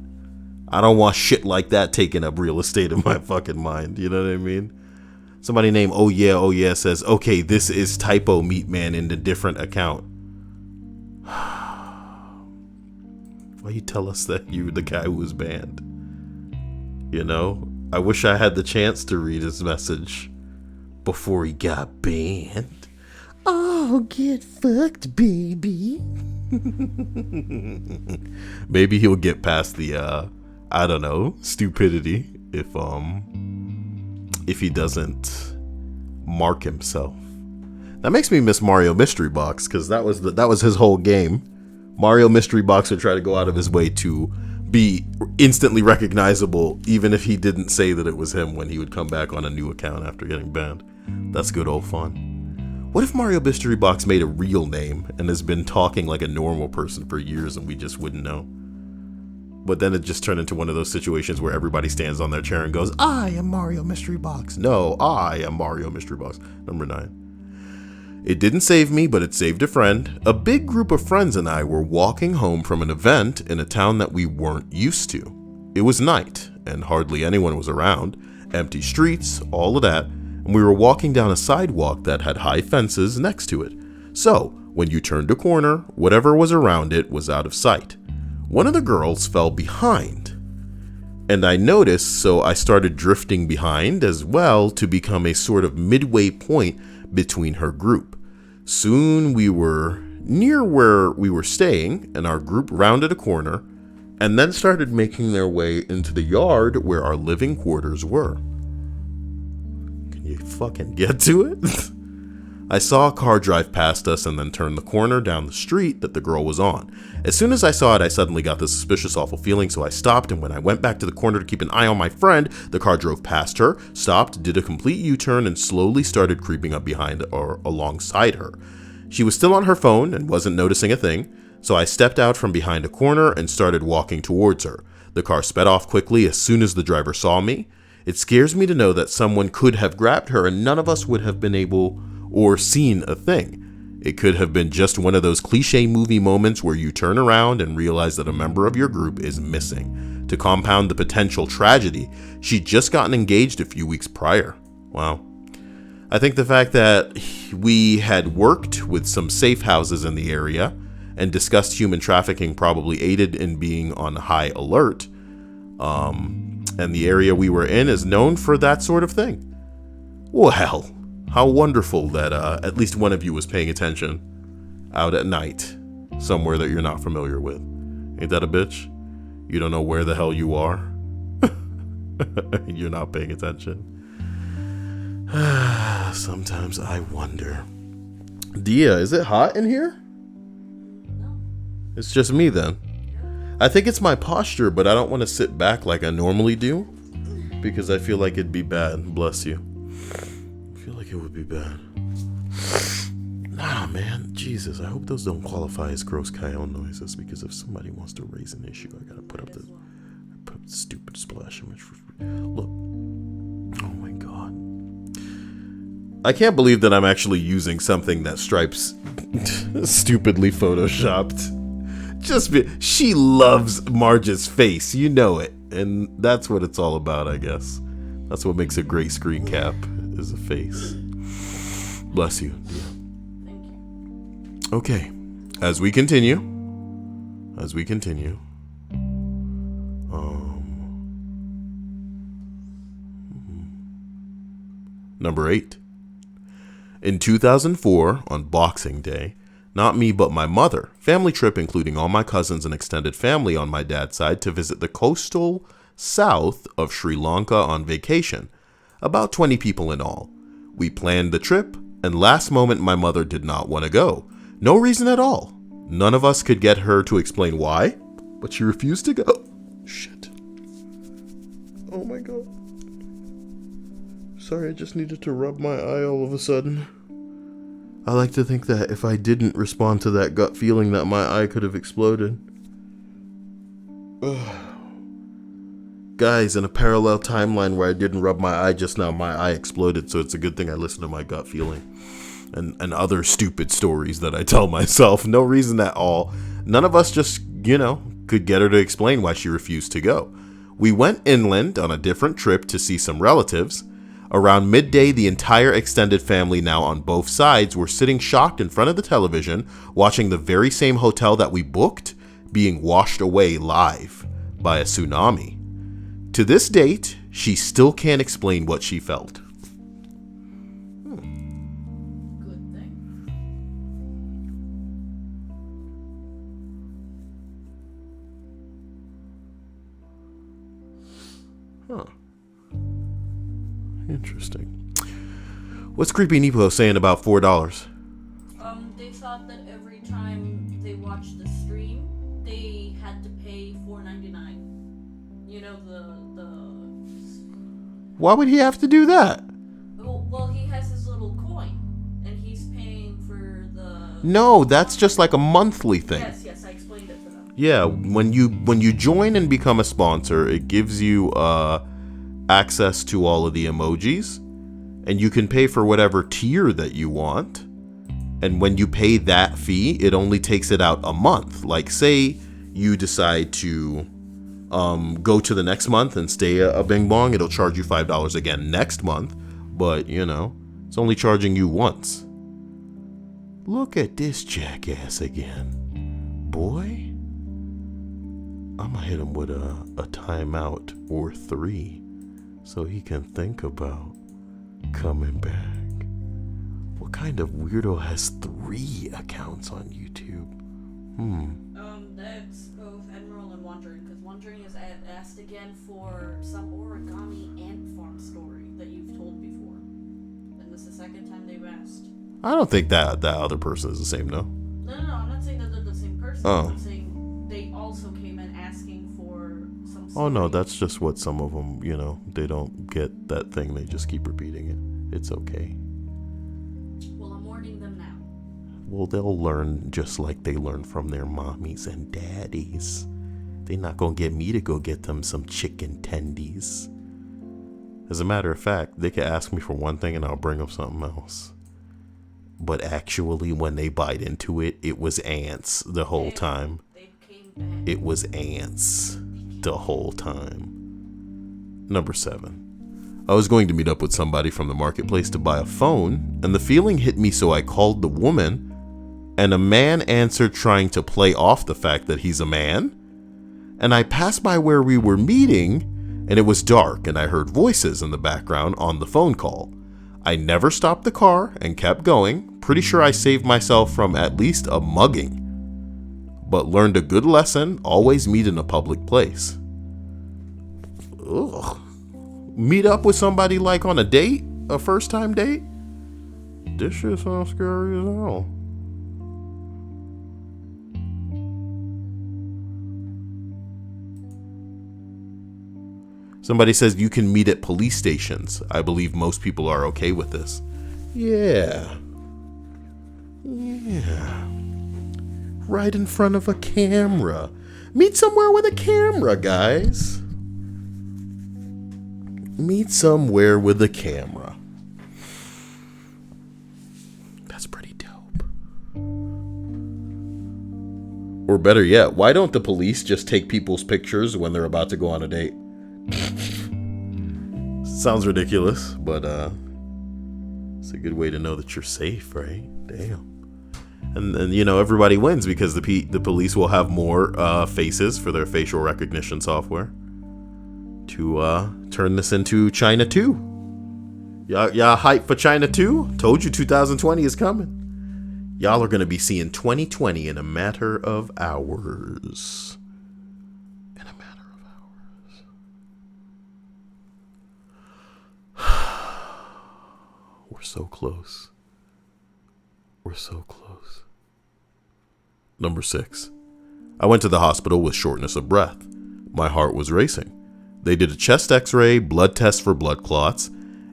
I don't want shit like that taking up real estate in my fucking mind. You know what I mean? Somebody named Oh Yeah says, "Okay, this is typo Meat Man in a different account." Why you tell us that you're the guy who was banned? You know, I wish I had the chance to read his message before he got banned. Oh, get fucked, baby. Maybe he'll get past the I don't know, stupidity if he doesn't mark himself. That makes me miss Mario Mystery Box, because that was his whole game. Mario Mystery Box would try to go out of his way to be instantly recognizable, even if he didn't say that it was him when he would come back on a new account after getting banned. That's good old fun. What if Mario Mystery Box made a real name and has been talking like a normal person for years and we just wouldn't know? But then it just turned into one of those situations where everybody stands on their chair and goes, "I am Mario Mystery Box." No, I am Mario Mystery Box. Number 9. It didn't save me, but it saved a friend. A big group of friends and I were walking home from an event in a town that we weren't used to. It was night, and hardly anyone was around. Empty streets, all of that, and we were walking down a sidewalk that had high fences next to it. So, when you turned a corner, whatever was around it was out of sight. One of the girls fell behind, and I noticed, so I started drifting behind as well to become a sort of midway point between her group. Soon we were near where we were staying, and our group rounded a corner and then started making their way into the yard where our living quarters were. Can you fucking get to it? I saw a car drive past us and then turn the corner down the street that the girl was on. As soon as I saw it, I suddenly got this suspicious, awful feeling, so I stopped, and when I went back to the corner to keep an eye on my friend, the car drove past her, stopped, did a complete U-turn, and slowly started creeping up behind or alongside her. She was still on her phone and wasn't noticing a thing, so I stepped out from behind a corner and started walking towards her. The car sped off quickly as soon as the driver saw me. It scares me to know that someone could have grabbed her and none of us would have been able or seen a thing. It could have been just one of those cliche movie moments where you turn around and realize that a member of your group is missing. To compound the potential tragedy, she'd just gotten engaged a few weeks prior. Wow. I think the fact that we had worked with some safe houses in the area and discussed human trafficking probably aided in being on high alert. And the area we were in is known for that sort of thing. Well, how wonderful that at least one of you was paying attention out at night, somewhere that you're not familiar with. Ain't that a bitch? You don't know where the hell you are? You're not paying attention. Sometimes I wonder. Dia, is it hot in here? No. It's just me then. I think it's my posture, but I don't want to sit back like I normally do because I feel like it'd be bad. Bless you. I feel like it would be bad. Nah, man. Jesus, I hope those don't qualify as gross coyote noises because if somebody wants to raise an issue, I gotta put up the stupid splash image. Look. Oh my god. I can't believe that I'm actually using something that Stripes stupidly photoshopped. She loves Marge's face, you know it, and that's what it's all about, I guess. That's what makes a great screen cap, is a face. Bless you. Yeah. Thank you. Okay, as we continue, number 8. In 2004, on Boxing Day, not me, but my mother. Family trip including all my cousins and extended family on my dad's side to visit the coastal south of Sri Lanka on vacation. About 20 people in all. We planned the trip, and last moment my mother did not want to go. No reason at all. None of us could get her to explain why, but she refused to go. Shit. Oh my god. Sorry, I just needed to rub my eye all of a sudden. I like to think that if I didn't respond to that gut feeling that my eye could have exploded. Ugh. Guys, in a parallel timeline where I didn't rub my eye just now, my eye exploded, so it's a good thing I listened to my gut feeling. And other stupid stories that I tell myself. No reason at all. None of us just, could get her to explain why she refused to go. We went inland on a different trip to see some relatives. Around midday, the entire extended family, now on both sides, were sitting shocked in front of the television, watching the very same hotel that we booked being washed away live by a tsunami. To this date, she still can't explain what she felt. Good thing. Huh. Interesting. What's Creepy Nepo saying about $4? They thought that every time they watched the stream, they had to pay $4.99. You know the. Why would he have to do that? Well, he has his little coin, and he's paying for the. No, that's just like a monthly thing. Yes, I explained it to them. Yeah, when you join and become a sponsor, it gives you access to all of the emojis, and you can pay for whatever tier that you want. And when you pay that fee, it only takes it out a month. Like, say you decide to go to the next month and stay a Bing Bong, it'll charge you $5 again next month, but it's only charging you once. Look at this jackass again. Boy, I'm gonna hit him with a timeout or 3 so he can think about coming back. What kind of weirdo has 3 accounts on YouTube? That's both Admiral and Wondering, because Wondering is asked again for some origami ant farm story that you've told before. And this is the second time they've asked. I don't think that other person is the same, no? No, I'm not saying that they're the same person. Oh. I'm saying they also came in asking for some Oh no, story. that's just what some of them, they don't get that thing. They just keep repeating it. It's okay. Well, I'm warning them now. Well, they'll learn just like they learn from their mommies and daddies. They're not gonna get me to go get them some chicken tendies. As a matter of fact, they could ask me for one thing and I'll bring them something else. But actually, when they bite into it, it was ants the whole time. They came back. It was ants the whole time. Number 7. I was going to meet up with somebody from the marketplace to buy a phone, and the feeling hit me, so I called the woman, and a man answered trying to play off the fact that he's a man. And I passed by where we were meeting, and it was dark, and I heard voices in the background on the phone call. I never stopped the car and kept going. Pretty sure I saved myself from at least a mugging. But learned a good lesson, always meet in a public place. Ugh. meet up with somebody like on a date, a first time date. This shit sounds scary as hell. Somebody says you can meet at police stations. I believe most people are okay with this. Yeah. Right in front of a camera. Meet somewhere with a camera, guys. Meet somewhere with a camera. That's pretty dope. Or better yet, why don't the police just take people's pictures when they're about to go on a date? Sounds ridiculous, but it's a good way to know that you're safe, right? Damn. And you know, everybody wins because the police will have more faces for their facial recognition software to turn this into China 2. Y'all hype for China 2? Told you 2020 is coming. Y'all are going to be seeing 2020 in a matter of hours. We're so close. We're so close. Number 6. I went to the hospital with shortness of breath. My heart was racing. They did a chest x-ray, blood test for blood clots,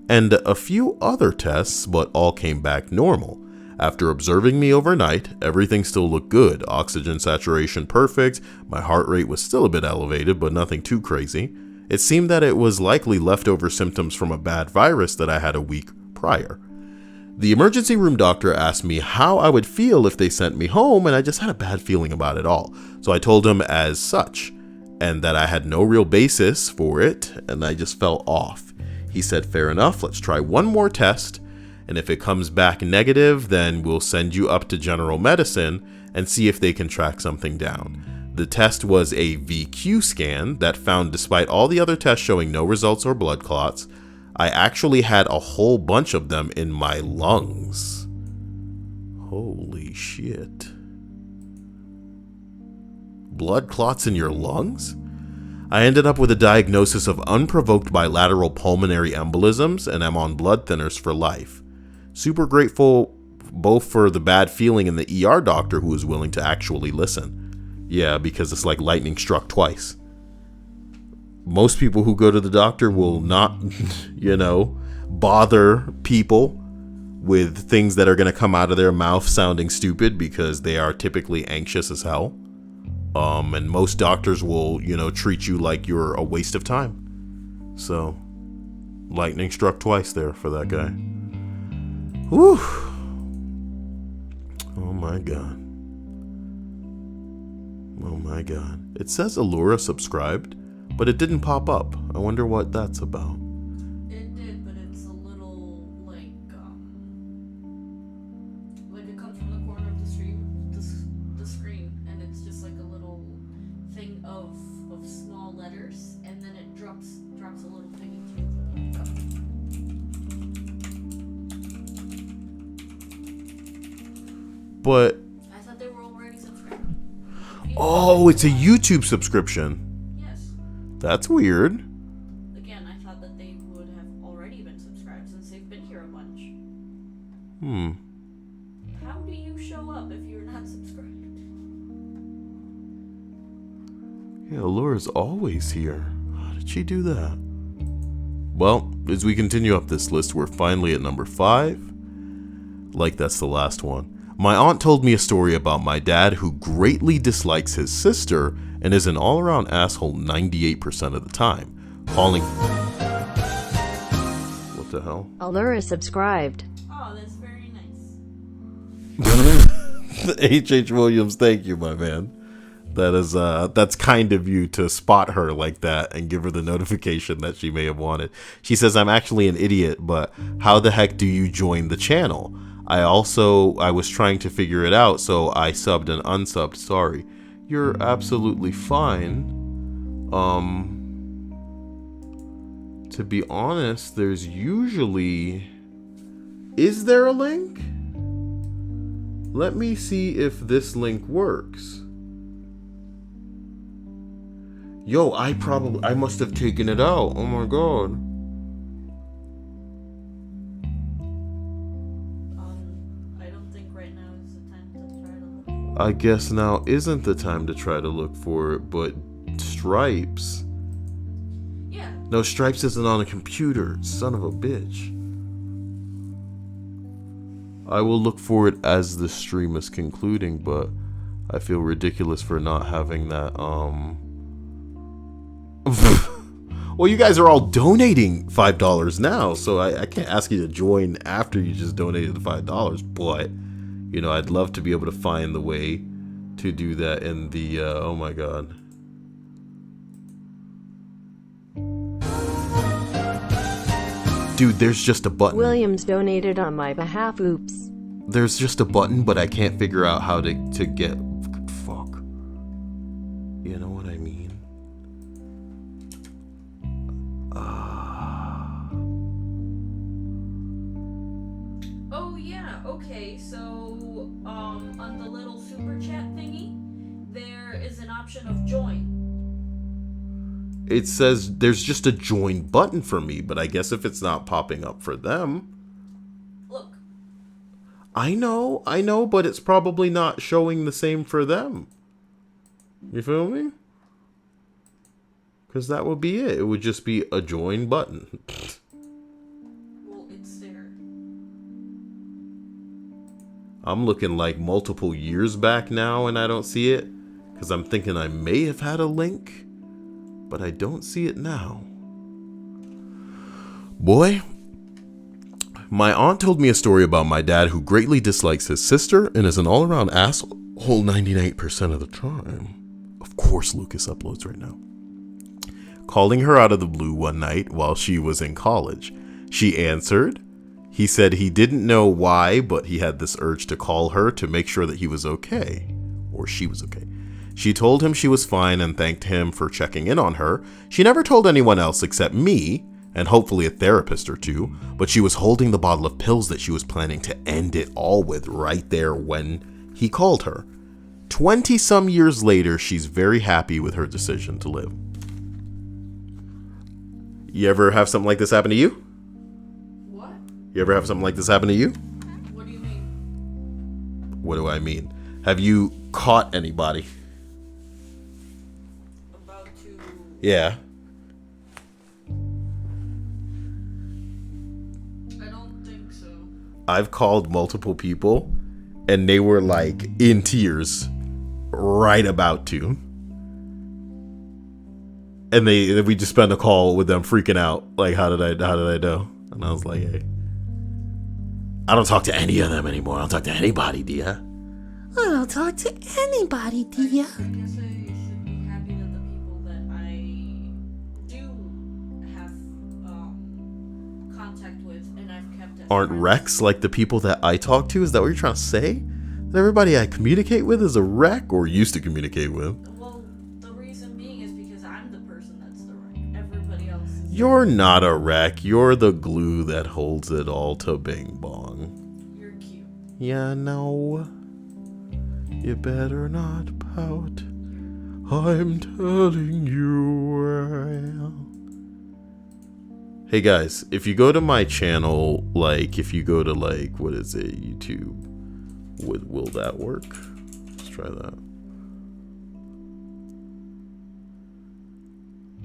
and a few other tests, but all came back normal. After observing me overnight, everything still looked good. Oxygen saturation perfect. My heart rate was still a bit elevated, but nothing too crazy. It seemed that it was likely leftover symptoms from a bad virus that I had a week prior. The emergency room doctor asked me how I would feel if they sent me home, and I just had a bad feeling about it all. So I told him as such, and that I had no real basis for it, and I just fell off. He said, fair enough, let's try one more test, and if it comes back negative, then we'll send you up to general medicine and see if they can track something down. The test was a VQ scan that found, despite all the other tests showing no results or blood clots, I actually had a whole bunch of them in my lungs. Holy shit. Blood clots in your lungs? I ended up with a diagnosis of unprovoked bilateral pulmonary embolisms, and I'm on blood thinners for life. Super grateful both for the bad feeling and the ER doctor who was willing to actually listen. Yeah, because it's like lightning struck twice. Most people who go to the doctor will not, bother people with things that are going to come out of their mouth sounding stupid because they are typically anxious as hell. And most doctors will, treat you like you're a waste of time. So, lightning struck twice there for that guy. Whew. Oh my God. Oh my God. It says Allura subscribed, but it didn't pop up. I wonder what that's about. It did, but it's a little like it comes from the corner of the screen, and it's just like a little thing of small letters, and then it drops a little thing into it. But I thought they were already subscribed. oh, it's a YouTube subscription. That's weird. Again, I thought that they would have already been subscribed since they've been here a bunch. How do you show up if you're not subscribed? Yeah, Laura's always here. How did she do that? Well, as we continue up this list, we're finally at number 5. Like that's the last one. My aunt told me a story about my dad who greatly dislikes his sister and is an all-around asshole 98% of the time. Calling... What the hell? Allura subscribed. Oh, that's very nice. H.H. Williams, thank you, my man. That is, that's kind of you to spot her like that and give her the notification that she may have wanted. She says, I'm actually an idiot, but how the heck do you join the channel? I was trying to figure it out, so I subbed and unsubbed. Sorry. You're absolutely fine. To be honest, there's usually... Is there a link? Let me see if this link works. Yo, I must have taken it out. Oh my God. I guess now isn't the time to try to look for it, but Stripes... Yeah. No, Stripes isn't on a computer, son of a bitch. I will look for it as the stream is concluding, but I feel ridiculous for not having that, Well, you guys are all donating $5 now, so I can't ask you to join after you just donated the $5, but, you know, I'd love to be able to find the way to do that in the, oh my god. Dude, there's just a button. Williams donated on my behalf. Oops. There's just a button, but I can't figure out how to get... Fuck. You know what I mean? Oh yeah, okay, so on the little super chat thingy, there is an option of join. It says there's just a join button for me, but I guess if it's not popping up for them... Look. I know, but it's probably not showing the same for them. You feel me? Because that would be it. It would just be a join button. Well, it's there. I'm looking like multiple years back now and I don't see it. Because I'm thinking I may have had a link, but I don't see it now. Boy, my aunt told me a story about my dad who greatly dislikes his sister and is an all-around asshole 99% of the time. Of course Lucas uploads right now. Calling her out of the blue one night while she was in college. She answered. He said he didn't know why, but he had this urge to call her to make sure that he was okay. Or she was okay. She told him she was fine and thanked him for checking in on her. She never told anyone else except me, and hopefully a therapist or two, but she was holding the bottle of pills that she was planning to end it all with right there when he called her. 20-some years later, she's very happy with her decision to live. You ever have something like this happen to you? What? You ever have something like this happen to you? What do you mean? What do I mean? Have you caught anybody? About to... Yeah. I don't think so. I've called multiple people and they were like in tears right about to. And we just spent a call with them freaking out. Like, how did I know? And I was like, hey, I don't talk to any of them anymore. I don't talk to anybody, Dia. I don't talk to anybody, Dia. I guess I should be happy that the people that I do have contact with and I've kept as Aren't friends. wrecks like the people that I talk to? Is that what you're trying to say? That everybody I communicate with is a wreck or used to communicate with? Well, the reason being is because I'm the person that's the wreck. Everybody else is... You're not a wreck. You're the glue that holds it all to Bing Bong. You're cute. Yeah, no. You better not pout. I'm telling you. Hey guys, if you go to my channel, like, if you go to, like, what is it, YouTube, will that work? Let's try that.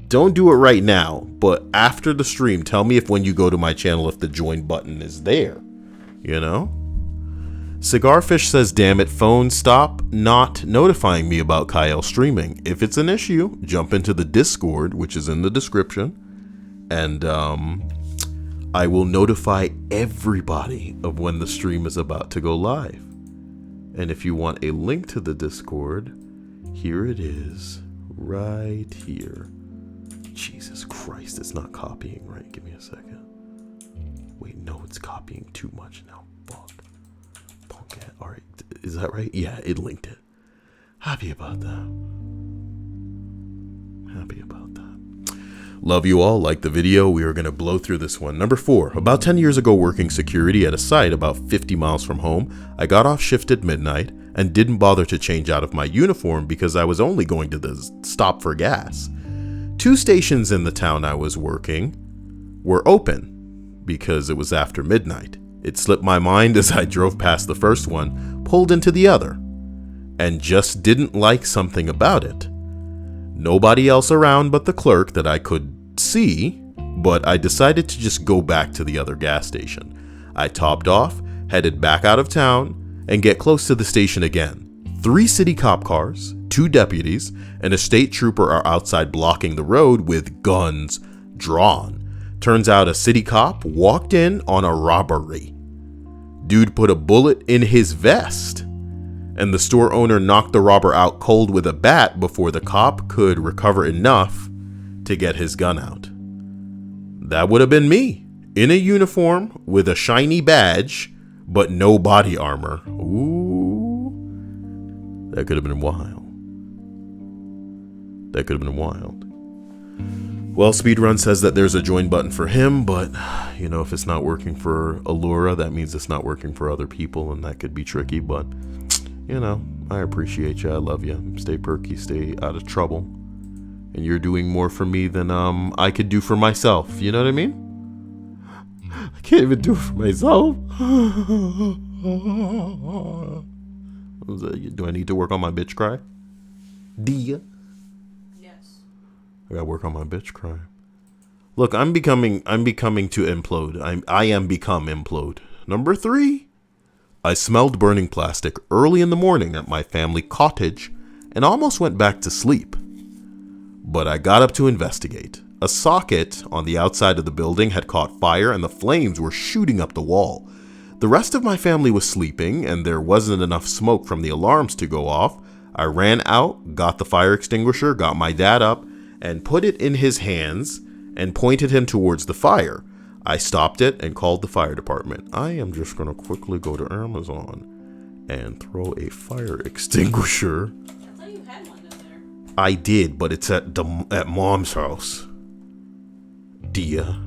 Don't do it right now, but after the stream, tell me if when you go to my channel, if the join button is there, you know? Cigarfish says, damn it, phone, stop not notifying me about Kyle streaming. If it's an issue, jump into the Discord, which is in the description, and I will notify everybody of when the stream is about to go live. And if you want a link to the Discord, here it is, right here. Jesus Christ, it's not copying right. Give me a second. Wait, no, it's copying too much now. Fuck. Okay, all right. Is that right? Yeah, it linked it. Happy about that. Happy about that. Love you all. Like the video. We are going to blow through this one. Number 4. About 10 years ago, working security at a site about 50 miles from home, I got off shift at midnight and didn't bother to change out of my uniform because I was only going to the stop for gas. 2 stations in the town I was working were open because it was after midnight. It slipped my mind as I drove past the first one, pulled into the other. and just didn't like something about it. Nobody else around but the clerk that I could see, but I decided to just go back to the other gas station. I topped off, headed back out of town, and get close to the station again. 3 city cop cars, 2 deputies, and a state trooper are outside blocking the road with guns drawn. Turns out a city cop walked in on a robbery. Dude put a bullet in his vest, and the store owner knocked the robber out cold with a bat before the cop could recover enough to get his gun out. That would have been me, in a uniform with a shiny badge, but no body armor. Ooh, that could have been wild. That could have been wild. Well, Speedrun says that there's a join button for him, but, you know, if it's not working for Allura, that means it's not working for other people, and that could be tricky, but, you know, I appreciate you. I love you. Stay perky, stay out of trouble. And you're doing more for me than I could do for myself. You know what I mean? I can't even do it for myself. Do I need to work on my bitch cry? Dia. I gotta work on my bitch cry. Look, I'm becoming to implode. I am become implode. Number 3. I smelled burning plastic early in the morning at my family cottage and almost went back to sleep. But I got up to investigate. A socket on the outside of the building had caught fire and the flames were shooting up the wall. The rest of my family was sleeping and there wasn't enough smoke from the alarms to go off. I ran out, got the fire extinguisher, got my dad up, and put it in his hands and pointed him towards the fire. I stopped it and called the fire department. I am just going to quickly go to Amazon and throw a fire extinguisher. I thought you had one in there. I did, but it's at Mom's house. Dia.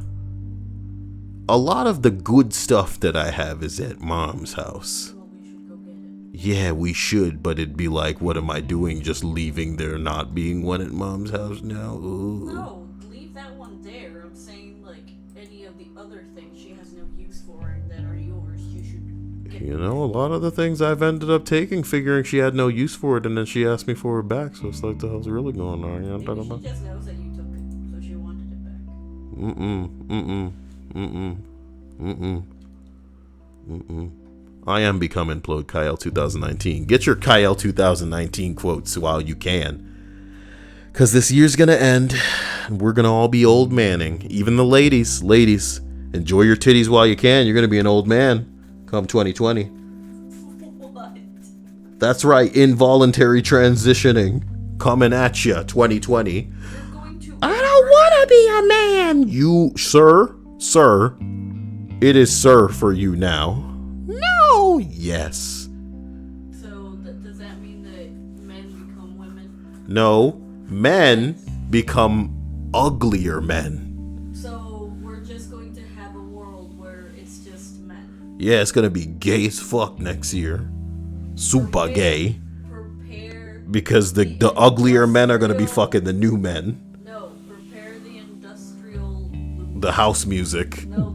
A lot of the good stuff that I have is at Mom's house. Well, we should go get it. Yeah, we should, but it'd be like, what am I doing? Just leaving there not being one at Mom's house now? Ooh. No, leave that one there. I'm saying, like, any of the other things she has no use for and that are yours, you should get. You know, a lot of the things I've ended up taking, figuring she had no use for it, and then she asked me for it back, so it's like, the hell's really going on? You know what I'm talking Maybe about? she just knows that you took it, so she wanted it back. I am become implode Kyle 2019. Get your Kyle 2019 quotes while you can. Because this year's going to end. And we're going to all be old manning. Even the ladies. Ladies, enjoy your titties while you can. You're going to be an old man come 2020. What? That's right. Involuntary transitioning. Coming at you 2020. You're going to. I don't want to be a man. You, sir. It is sir for you now. No. Yes. So, does that mean that men become women? No. Men become uglier men. So, we're just going to have a world where it's just men. Yeah, it's going to be gay as fuck next year. Super gay. Prepare. Because the uglier men are going to be fucking the new men. No, prepare the industrial. The house music. No.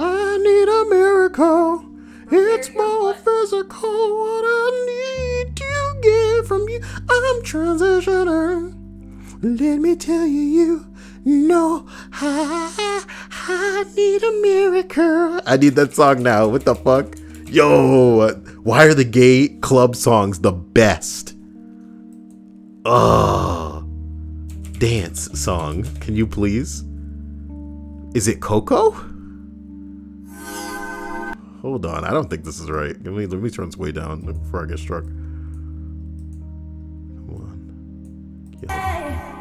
I need a miracle. It's more physical. What I need to get from you. I'm transitioning. Let me tell you, know I need a miracle. I need that song now. What the fuck? Yo, why are the gay club songs the best? Dance song. Can you please? Is it Coco? Hold on, I don't think this is right. Let me turn this way down before I get struck. Come on. Yeah.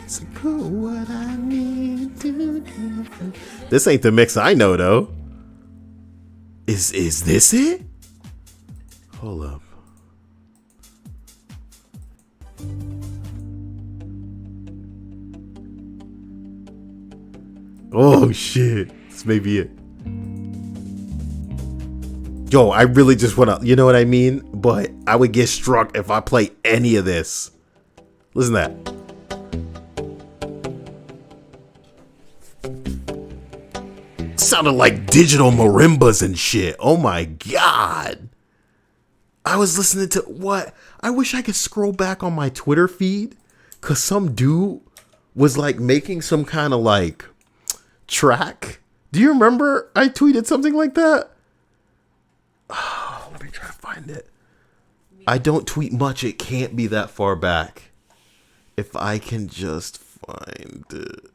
It's cool what I need to do. This ain't the mix I know though. Is this it? Hold up. Oh shit, this may be it. Yo, I really just wanna, you know what I mean? But I would get struck if I play any of this. Listen to that. Sounded like digital marimbas and shit. Oh my God. I was listening to what? I wish I could scroll back on my Twitter feed, because some dude was like making some kind of like track. Do you remember I tweeted something like that? Oh, let me try to find it. I don't tweet much. It can't be that far back. If I can just find it.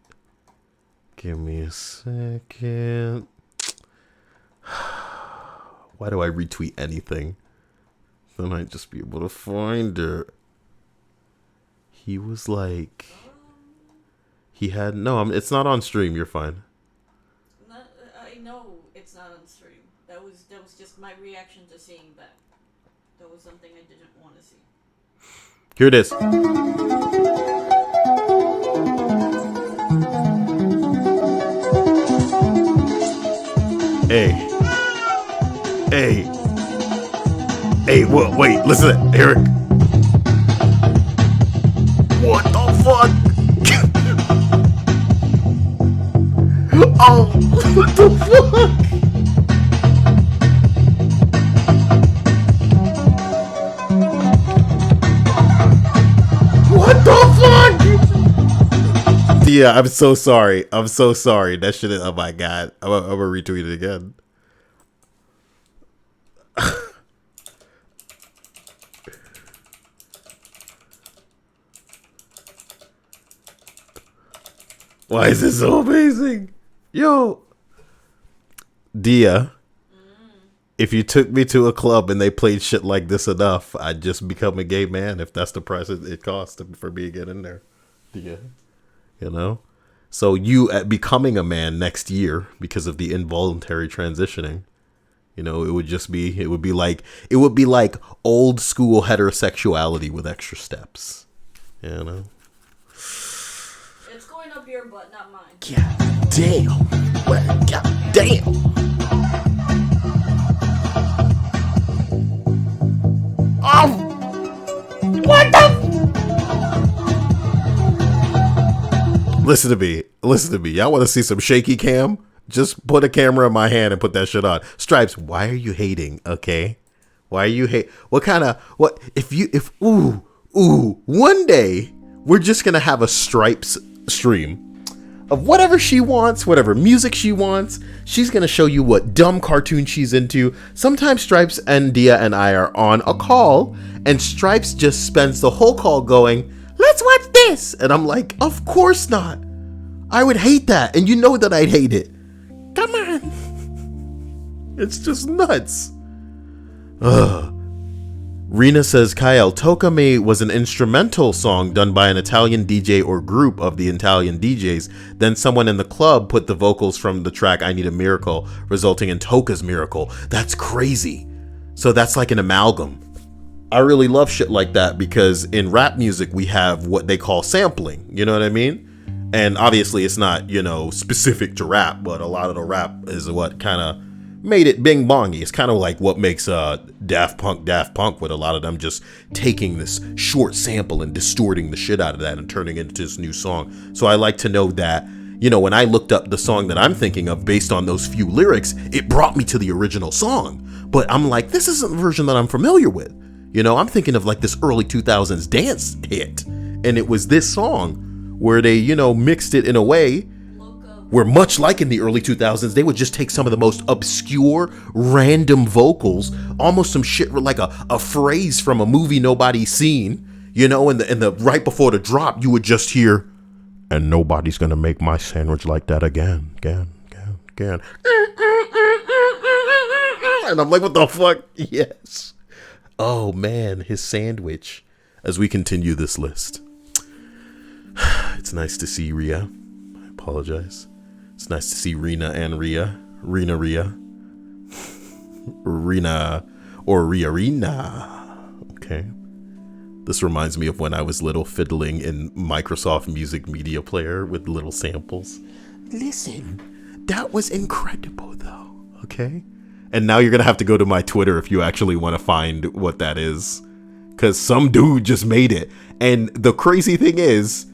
Give me a second. Why do I retweet anything? Then I'd just be able to find it. He was like... He had... No, it's not on stream. You're fine. I know it's not on stream. That was just my reaction to seeing that. That was something I didn't want to see. Here it is. Hey, wait, listen to that, Eric. What the fuck? Oh, what the fuck? What the fuck? Yeah, I'm so sorry. That shit is, oh my God. I'm gonna retweet it again. Why is this so amazing? Yo. Dia, if you took me to a club and they played shit like this enough, I'd just become a gay man if that's the price it costs for me to get in there. Dia. You know? So you at becoming a man next year because of the involuntary transitioning, you know, it would be like old school heterosexuality with extra steps. You know? It's going up your butt, not mine. God damn. God damn. What the? Listen to me. Y'all want to see some shaky cam? Just put a camera in my hand and put that shit on. Stripes, why are you hating? Okay. Why are you one day we're just going to have a Stripes stream of whatever she wants, whatever music she wants. She's going to show you what dumb cartoon she's into. Sometimes Stripes and Dia and I are on a call, and Stripes just spends the whole call going, let's watch this. And I'm like, of course not. I would hate that. And you know that I'd hate it. Come on. It's just nuts. Ugh. Rena says, Kyle, Toca Me was an instrumental song done by an Italian DJ or group of the Italian DJs. Then someone in the club put the vocals from the track I Need a Miracle, resulting in Toca's Miracle. That's crazy. So that's like an amalgam. I really love shit like that because in rap music, we have what they call sampling. You know what I mean? And obviously it's not, specific to rap, but a lot of the rap is what kind of made it bing bongy. It's kind of like what makes Daft Punk, with a lot of them just taking this short sample and distorting the shit out of that and turning it into this new song. So I like to know that, when I looked up the song that I'm thinking of based on those few lyrics, it brought me to the original song. But I'm like, this isn't the version that I'm familiar with. I'm thinking of like this early 2000s dance hit. And it was this song where they, mixed it in a way where, much like in the early 2000s, they would just take some of the most obscure, random vocals, almost some shit like a phrase from a movie nobody's seen, and the right before the drop, you would just hear, and nobody's gonna make my sandwich like that again. And I'm like, what the fuck? Yes. Oh man, his sandwich. As we continue this list. It's nice to see Rhea. I apologize. It's nice to see Rena and Rhea. Rena. Okay. This reminds me of when I was little, fiddling in Microsoft Music Media Player with little samples. Listen, that was incredible though. Okay. And now you're going to have to go to my Twitter if you actually want to find what that is. Because some dude just made it. And the crazy thing is,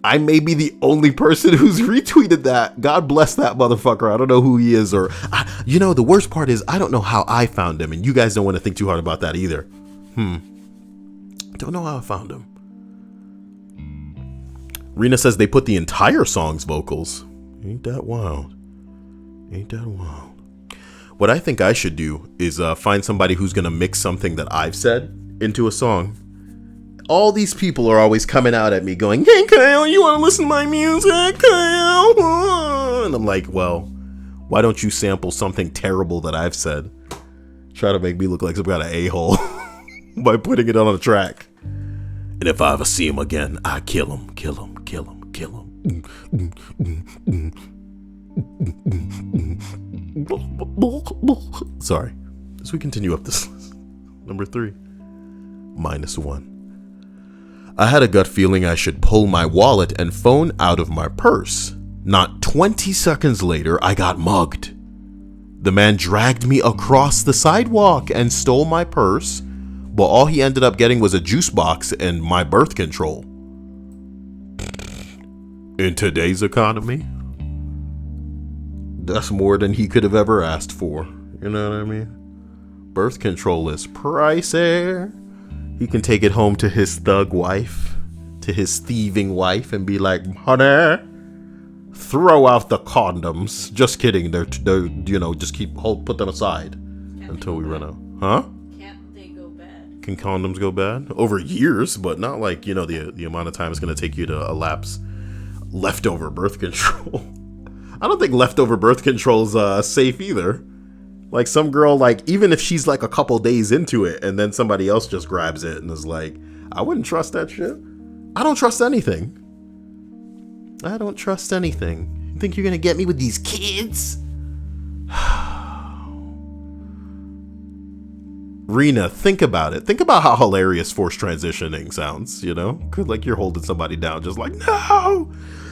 I may be the only person who's retweeted that. God bless that motherfucker. I don't know who he is, or the worst part is I don't know how I found him, and you guys don't want to think too hard about that either. Don't know how I found him. Rena says they put the entire song's vocals. Ain't that wild? Ain't that wild? What I think I should do is find somebody who's gonna mix something that I've said into a song. All these people are always coming out at me going, "Hey Kyle, you want to listen to my music, Kyle?" And I'm like, well, why don't you sample something terrible that I've said? Try to make me look like some kind of a-hole by putting it on a track. And if I ever see him again, I kill him, kill him, kill him, kill him. Sorry. As we continue up this list. Number 3. -1. I had a gut feeling I should pull my wallet and phone out of my purse. Not 20 seconds later, I got mugged. The man dragged me across the sidewalk and stole my purse, but all he ended up getting was a juice box and my birth control. In today's economy, that's more than he could have ever asked for. You know what I mean? Birth control is pricey. He can take it home to his thug wife, to his thieving wife, and be like, "Honey, throw out the condoms." Just kidding. They're just put them aside until we run out. Huh? Can't they go bad? Can condoms go bad? Over years, but not like, the amount of time it's going to take you to elapse leftover birth control. I don't think leftover birth control is safe either. Like some girl, like even if she's like a couple days into it and then somebody else just grabs it and is like, I wouldn't trust that shit. I don't trust anything. I don't trust anything. You think you're going to get me with these kids? Rena, think about it. Think about how hilarious forced transitioning sounds, Like you're holding somebody down just like,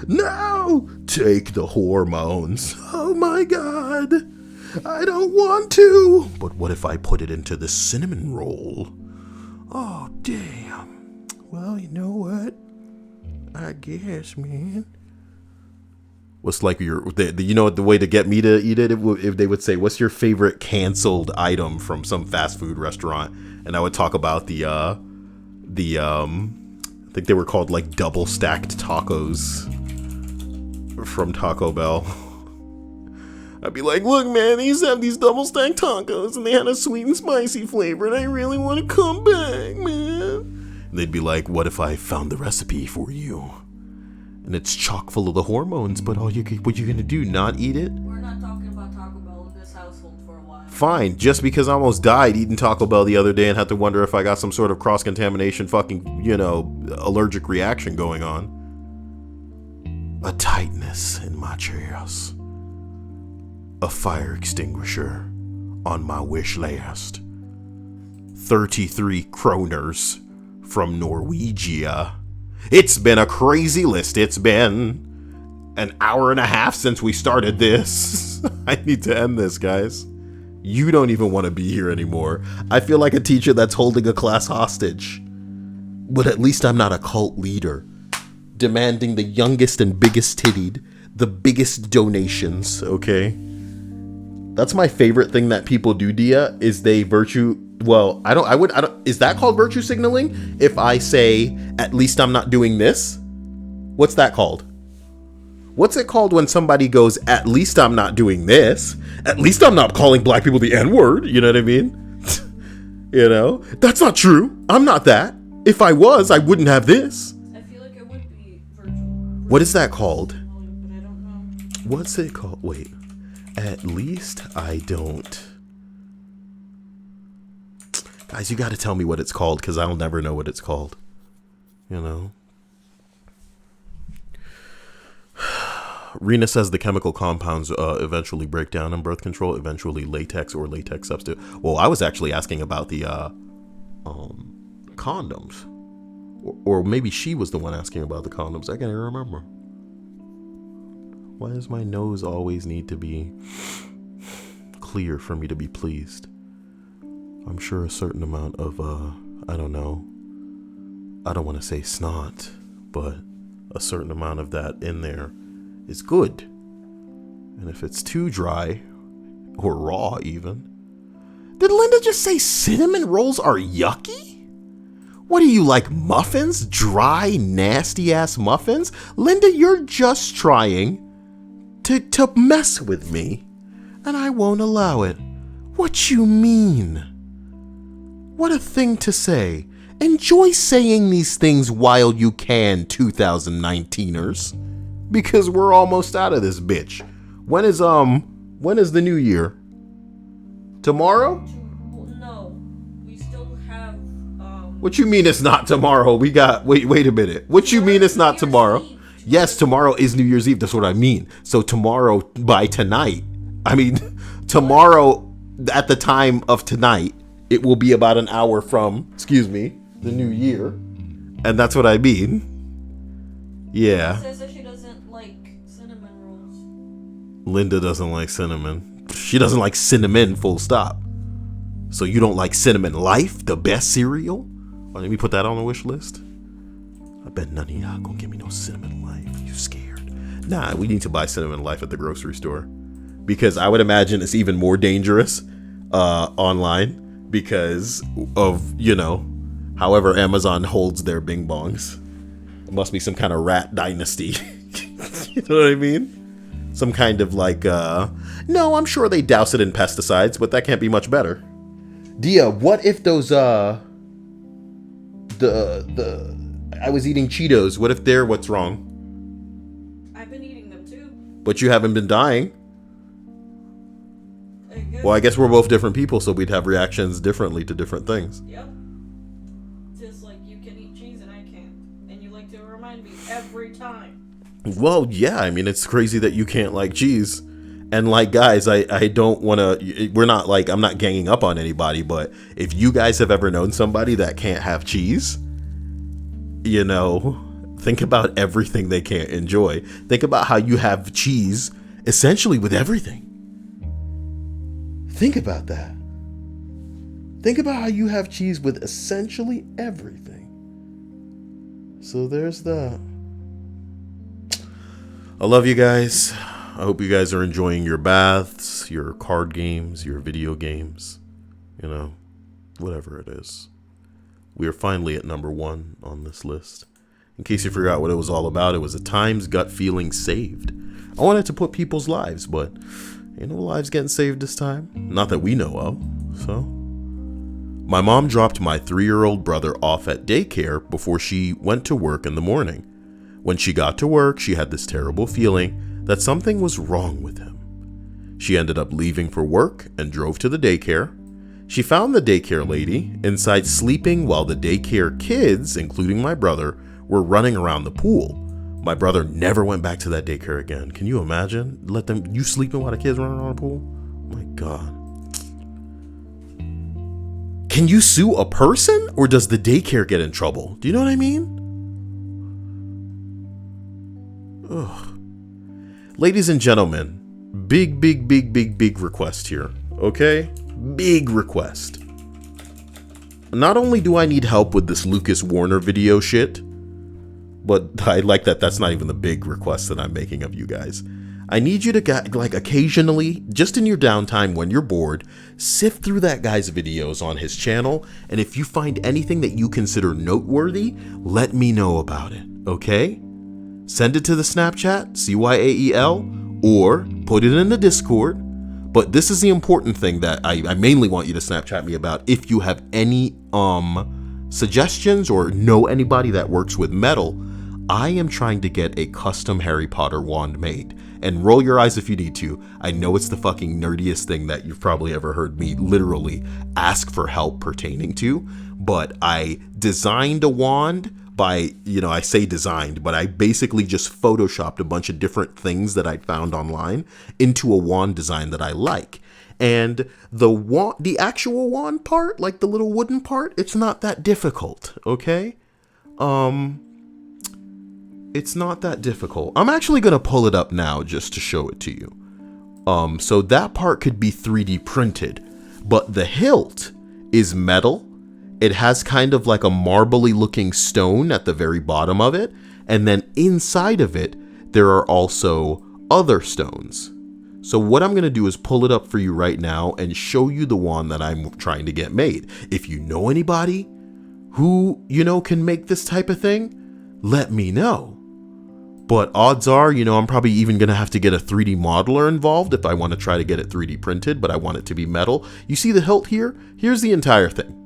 no, take the hormones. Oh my God. I don't want to. But what if I put it into the cinnamon roll? Oh, damn. Well, you know what? I guess, man. What's like the way to get me to eat it? If they would say, what's your favorite canceled item from some fast food restaurant? And I would talk about I think they were called like double stacked tacos from Taco Bell. I'd be like, look, man, they used to have these double stacked tacos and they had a sweet and spicy flavor and I really want to come back, man. And they'd be like, what if I found the recipe for you? And it's chock full of the hormones, but what you gonna do, not eat it? We're not talking about Taco Bell in this household for a while. Fine, just because I almost died eating Taco Bell the other day and had to wonder if I got some sort of cross-contamination allergic reaction going on. A tightness in my chest. A fire extinguisher on my wish list. 33 kroners from Norwegia. It's been a crazy list. It's been an hour and a half since we started this. I need to end this, guys. You don't even want to be here anymore. I feel like a teacher that's holding a class hostage. But at least I'm not a cult leader, demanding the youngest and biggest tittied, the biggest donations, okay? That's my favorite thing that people do, Dia, is they is that called virtue signaling? If I say, at least I'm not doing this? What's that called? What's it called when somebody goes, at least I'm not doing this? At least I'm not calling black people the N-word, you know what I mean? That's not true. I'm not that. If I was, I wouldn't have this. I feel like it would be virtual. What is that called? But I don't know. What's it called? Wait. At least I don't. Guys, you got to tell me what it's called because I'll never know what it's called. Rena says the chemical compounds eventually break down in birth control, eventually latex or latex substitute. Well, I was actually asking about the condoms. Or maybe she was the one asking about the condoms. I can't even remember. Why does my nose always need to be clear for me to be pleased? I'm sure a certain amount of, I don't know. I don't want to say snot, but a certain amount of that in there is good. And if it's too dry, or raw even. Did Linda just say cinnamon rolls are yucky? What are you, like muffins? Dry, nasty ass muffins? Linda, you're just trying to mess with me, and I won't allow it. What you mean? What a thing to say. Enjoy saying these things while you can, 2019ers. Because we're almost out of this bitch. When is the new year? Tomorrow? No. We still have What you mean it's not tomorrow? We got wait a minute. What you mean it's not tomorrow? Yes, tomorrow is New Year's Eve. That's what I mean. So tomorrow by tonight, tomorrow at the time of tonight, it will be about an hour from, the new year. And that's what I mean. Yeah. She says that she doesn't like cinnamon rolls. Linda doesn't like cinnamon. She doesn't like cinnamon, full stop. So you don't like Cinnamon Life, the best cereal? Well, let me put that on the wish list. I bet none of y'all gonna give me no Cinnamon Life. You scared? Nah, we need to buy Cinnamon Life at the grocery store. Because I would imagine it's even more dangerous online because of, however Amazon holds their bing bongs. It must be some kind of rat dynasty. You know what I mean? Some kind of like, no, I'm sure they douse it in pesticides, but that can't be much better. Dia, what if those, I was eating Cheetos. What if they're what's wrong? I've been eating them too. But you haven't been dying. Well, I guess we're both different people, so we'd have reactions differently to different things. Yep. Just like you can eat cheese and I can't. And you like to remind me every time. Well, yeah, I mean, it's crazy that you can't like cheese. And like, guys, I don't want to, we're not like, I'm not ganging up on anybody, but if you guys have ever known somebody that can't have cheese, think about everything they can't enjoy. Think about how you have cheese essentially with everything. Think about that. Think about how you have cheese with essentially everything. So there's that. I love you guys. I hope you guys are enjoying your baths, your card games, your video games, whatever it is. We are finally at number 1 on this list. In case you forgot what it was all about, it was a time's gut feeling saved. I wanted to put people's lives, but ain't no lives getting saved this time. Not that we know of, so. My mom dropped my 3-year-old brother off at daycare before she went to work in the morning. When she got to work, she had this terrible feeling that something was wrong with him. She ended up leaving for work and drove to the daycare. She found the daycare lady inside sleeping while the daycare kids, including my brother, were running around the pool. My brother never went back to that daycare again. Can you imagine? You sleeping while the kids running around the pool? My God. Can you sue a person or does the daycare get in trouble? Do you know what I mean? Ugh. Ladies and gentlemen, big request here, okay? Big request. Not only do I need help with this Lucas Warner video shit, but I like that that's not even the big request that I'm making of you guys. I need you to, occasionally, just in your downtime when you're bored, sift through that guy's videos on his channel, and if you find anything that you consider noteworthy, let me know about it, okay? Send it to the Snapchat, CYAEL, or put it in the Discord. But this is the important thing that I mainly want you to Snapchat me about. If you have any suggestions or know anybody that works with metal, I am trying to get a custom Harry Potter wand made. And roll your eyes if you need to. I know it's the fucking nerdiest thing that you've probably ever heard me literally ask for help pertaining to. But I designed a wand by, I say designed, but I basically just photoshopped a bunch of different things that I found online into a wand design that I like. And the actual wand part, like the little wooden part, it's not that difficult, okay? It's not that difficult. I'm actually going to pull it up now just to show it to you. So that part could be 3D printed, but the hilt is metal. It has kind of like a marbly looking stone at the very bottom of it. And then inside of it, there are also other stones. So what I'm going to do is pull it up for you right now and show you the wand that I'm trying to get made. If you know anybody who, can make this type of thing, let me know. But odds are, I'm probably even going to have to get a 3D modeler involved if I want to try to get it 3D printed, but I want it to be metal. You see the hilt here? Here's the entire thing.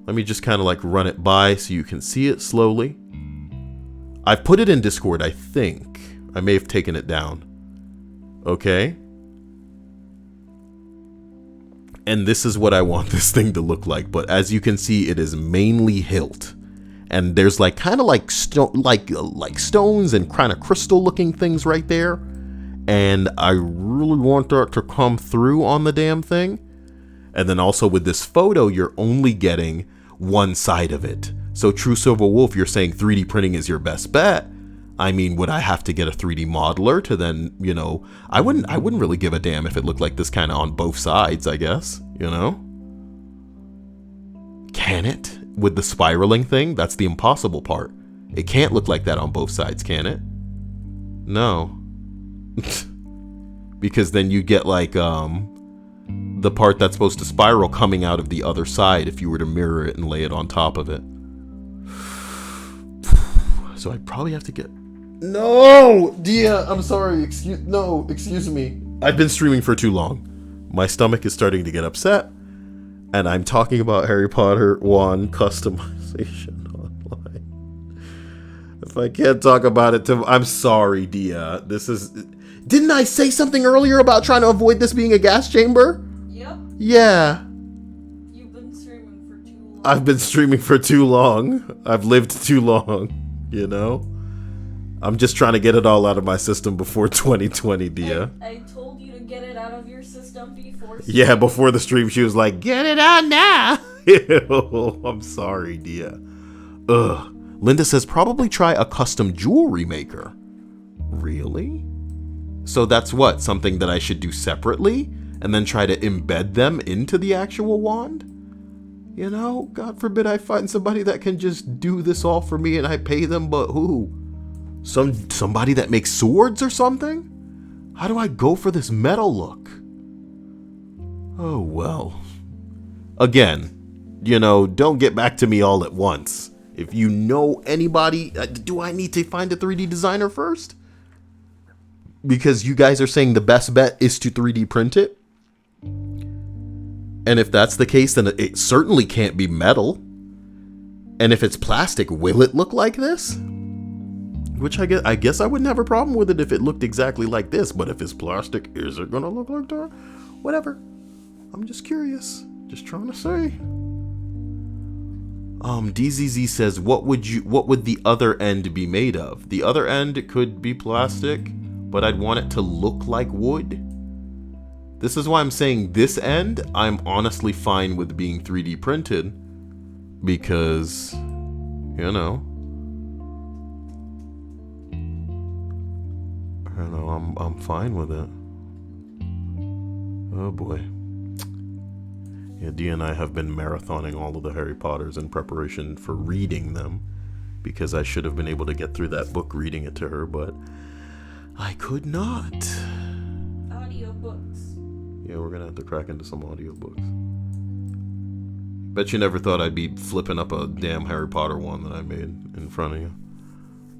Let me just kind of like run it by so you can see it slowly. I've put it in Discord, I think. I may have taken it down. Okay. And this is what I want this thing to look like. But as you can see, it is mainly hilt. And there's like kind of like stones and kind of crystal looking things right there. And I really want that to come through on the damn thing. And then also with this photo, you're only getting one side of it. So True Silver Wolf, you're saying 3D printing is your best bet. I mean, would I have to get a 3D modeler to then, I wouldn't really give a damn if it looked like this kind of on both sides, I guess, Can it? With the spiraling thing, that's the impossible part. It can't look like that on both sides, can it? No. Because then you get like the part that's supposed to spiral coming out of the other side if you were to mirror it and lay it on top of it. So I'd probably have to get... No! Dia, I'm sorry. Excuse me. I've been streaming for too long. My stomach is starting to get upset. And I'm talking about Harry Potter wand customization online. If I can't talk about it, I'm sorry, Dia. Didn't I say something earlier about trying to avoid this being a gas chamber? Yep. Yeah. You've been streaming for too long. I've been streaming for too long. I've lived too long, I'm just trying to get it all out of my system before 2020, Dia. I told you to get it out of your system before. Yeah, before the stream, she was like, "Get it out now." Ew, I'm sorry, Dia. Ugh. Linda says, probably try a custom jewelry maker. Really? So that's what? Something that I should do separately? And then try to embed them into the actual wand? God forbid I find somebody that can just do this all for me and I pay them, but who? Somebody that makes swords or something? How do I go for this metal look? Oh, well. Again, don't get back to me all at once. If you know anybody, do I need to find a 3D designer first? Because you guys are saying the best bet is to 3D print it? And if that's the case, then it certainly can't be metal. And if it's plastic, will it look like this? Which I guess I wouldn't have a problem with it if it looked exactly like this. But if it's plastic, is it gonna look like that? Whatever. I'm just curious. Just trying to say. DZZ says, what would the other end be made of? The other end could be plastic, but I'd want it to look like wood. This is why I'm saying this end, I'm honestly fine with being 3D printed. Because, I'm fine with it. Oh boy. Yeah, Dee and I have been marathoning all of the Harry Potters in preparation for reading them, because I should have been able to get through that book reading it to her, but I could not. Audiobooks. Yeah, we're gonna have to crack into some audiobooks. Bet you never thought I'd be flipping up a damn Harry Potter one that I made in front of you.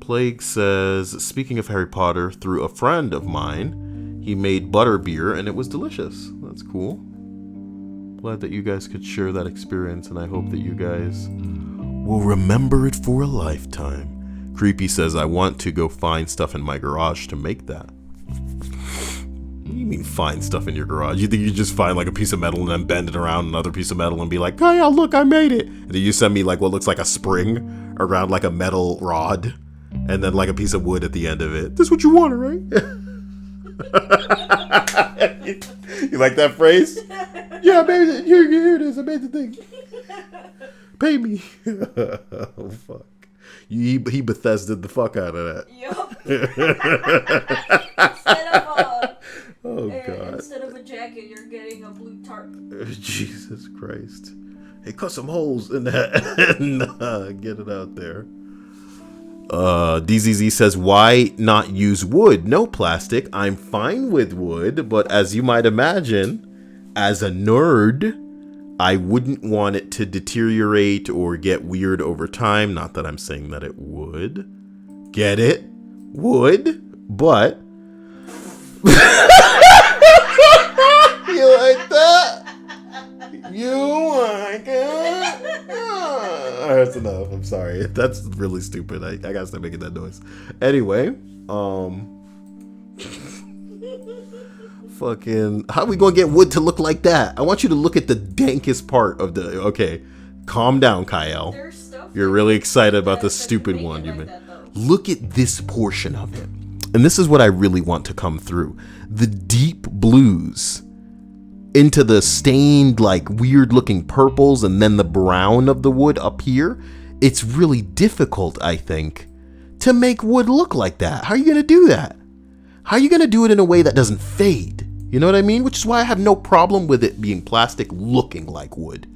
Plague says, speaking of Harry Potter, through a friend of mine, he made butterbeer and it was delicious. That's cool. Glad that you guys could share that experience, and I hope that you guys will remember it for a lifetime. Creepy says, I want to go find stuff in my garage to make that. What do you mean find stuff in your garage? You think you just find like a piece of metal and then bend it around another piece of metal and be like, oh yeah, look, I made it. And then you send me like what looks like a spring around like a metal rod and then like a piece of wood at the end of it. This is what you wanted, right? You like that phrase? Yeah, I made it. Here it is. I made the thing. Pay me. Oh, fuck. He Bethesda'd the fuck out of that. Yup. Instead of a jacket, you're getting a blue tarp. Jesus Christ. Hey, cut some holes in that and get it out there. DZZ says, why not use wood? No plastic. I'm fine with wood, but as you might imagine, as a nerd, I wouldn't want it to deteriorate or get weird over time. Not that I'm saying that it would. Get it? Would, but... You like that? You like it? That's enough. I'm sorry. That's really stupid. I gotta stop making that noise. Anyway, fucking, how are we gonna get wood to look like that? I want you to look at the dankest part of the. Okay, calm down, Kyle. You're really excited about the stupid one you made. Look at this portion of it, and this is what I really want to come through: the deep blues into the stained, like, weird looking purples, and then the brown of the wood up here. It's really difficult, I think, to make wood look like that. How are you going to do that? How are you going to do it in a way that doesn't fade? You know what I mean? Which is why I have no problem with it being plastic looking like wood.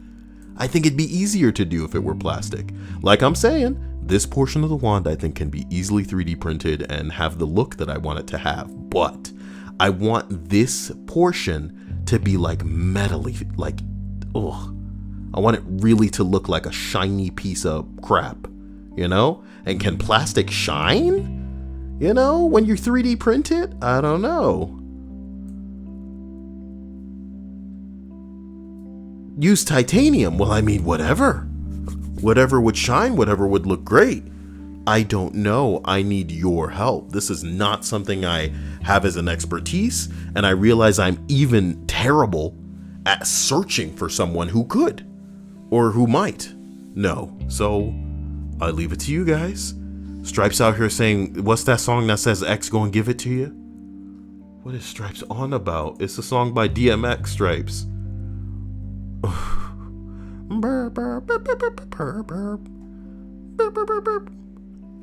I think it'd be easier to do if it were plastic. Like I'm saying, this portion of the wand I think can be easily 3D printed and have the look that I want it to have. But I want this portion to be like metally, like, ugh. I want it really to look like a shiny piece of crap, you know? And can plastic shine? You know, when you 3D print it? I don't know. Use titanium. Well, I mean, whatever. Whatever would shine, whatever would look great. I don't know. I need your help. This is not something I have as an expertise, and I realize I'm even terrible at searching for someone who could or who might know. So I leave it to you guys. Stripes out here saying, what's that song that says X gonna give it to you? What is Stripes on about? It's a song by DMX, Stripes.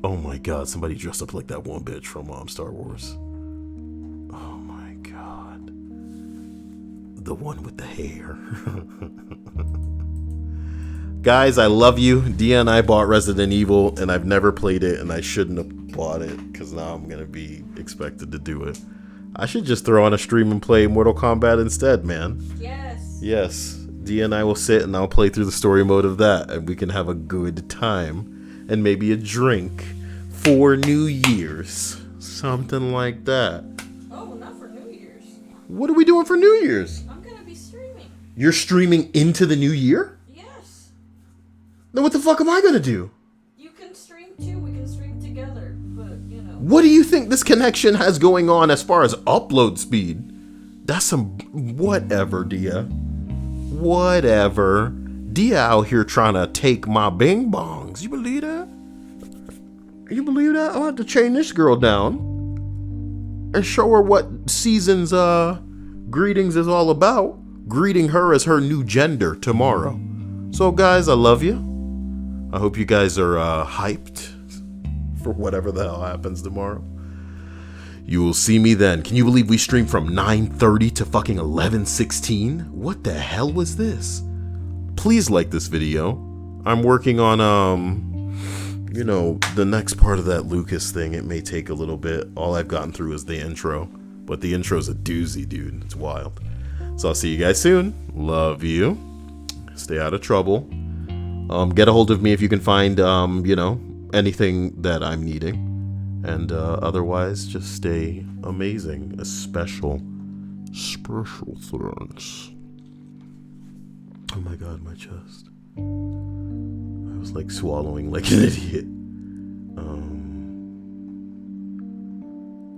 Oh my god, somebody dressed up like that one bitch from Star Wars. Oh my god. The one with the hair. Guys, I love you. Dia and I bought Resident Evil, and I've never played it, and I shouldn't have bought it, because now I'm going to be expected to do it. I should just throw on a stream and play Mortal Kombat instead, man. Yes. Yes. Dia and I will sit, and I'll play through the story mode of that, and we can have a good time. And maybe a drink for New Year's. Something like that. Oh, not for New Year's. What are we doing for New Year's? I'm going to be streaming. You're streaming into the new year? Yes. Then what the fuck am I going to do? You can stream too. We can stream together. But, you know. What do you think this connection has going on as far as upload speed? That's some... Whatever, Dia. Whatever. Dia out here trying to take my bing bongs. You believe that? You believe that? I'll have to chain this girl down and show her what season's greetings is all about. Greeting her as her new gender tomorrow. So guys, I love you. I hope you guys are hyped for whatever the hell happens tomorrow. You will see me then. Can you believe we streamed from 9:30 to fucking 11:16? What the hell was this? Please like this video. I'm working on, you know, the next part of that Lucas thing. It may take a little bit. All I've gotten through is the intro. But the intro's a doozy, dude. It's wild. So I'll see you guys soon. Love you. Stay out of trouble. Get a hold of me if you can find, you know, anything that I'm needing. And otherwise, just stay amazing. A special thanks. Oh my god, my chest. I was like swallowing like an idiot.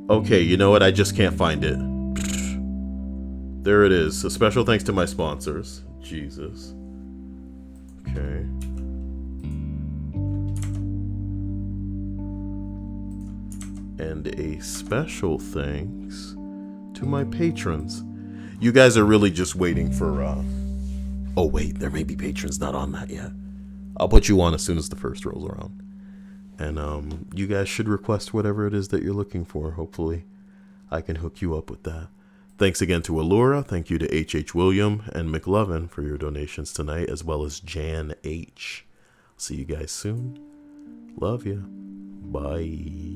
Okay, you know what? I just can't find it. There it is. A special thanks to my sponsors. Jesus. Okay. And a special thanks to my patrons. You guys are really just waiting for, oh wait, there may be patrons not on that yet. I'll put you on as soon as the first rolls around. And you guys should request whatever it is that you're looking for. Hopefully I can hook you up with that. Thanks again to Allura. Thank you to H.H. William and McLovin for your donations tonight, as well as Jan H. See you guys soon. Love you. Bye.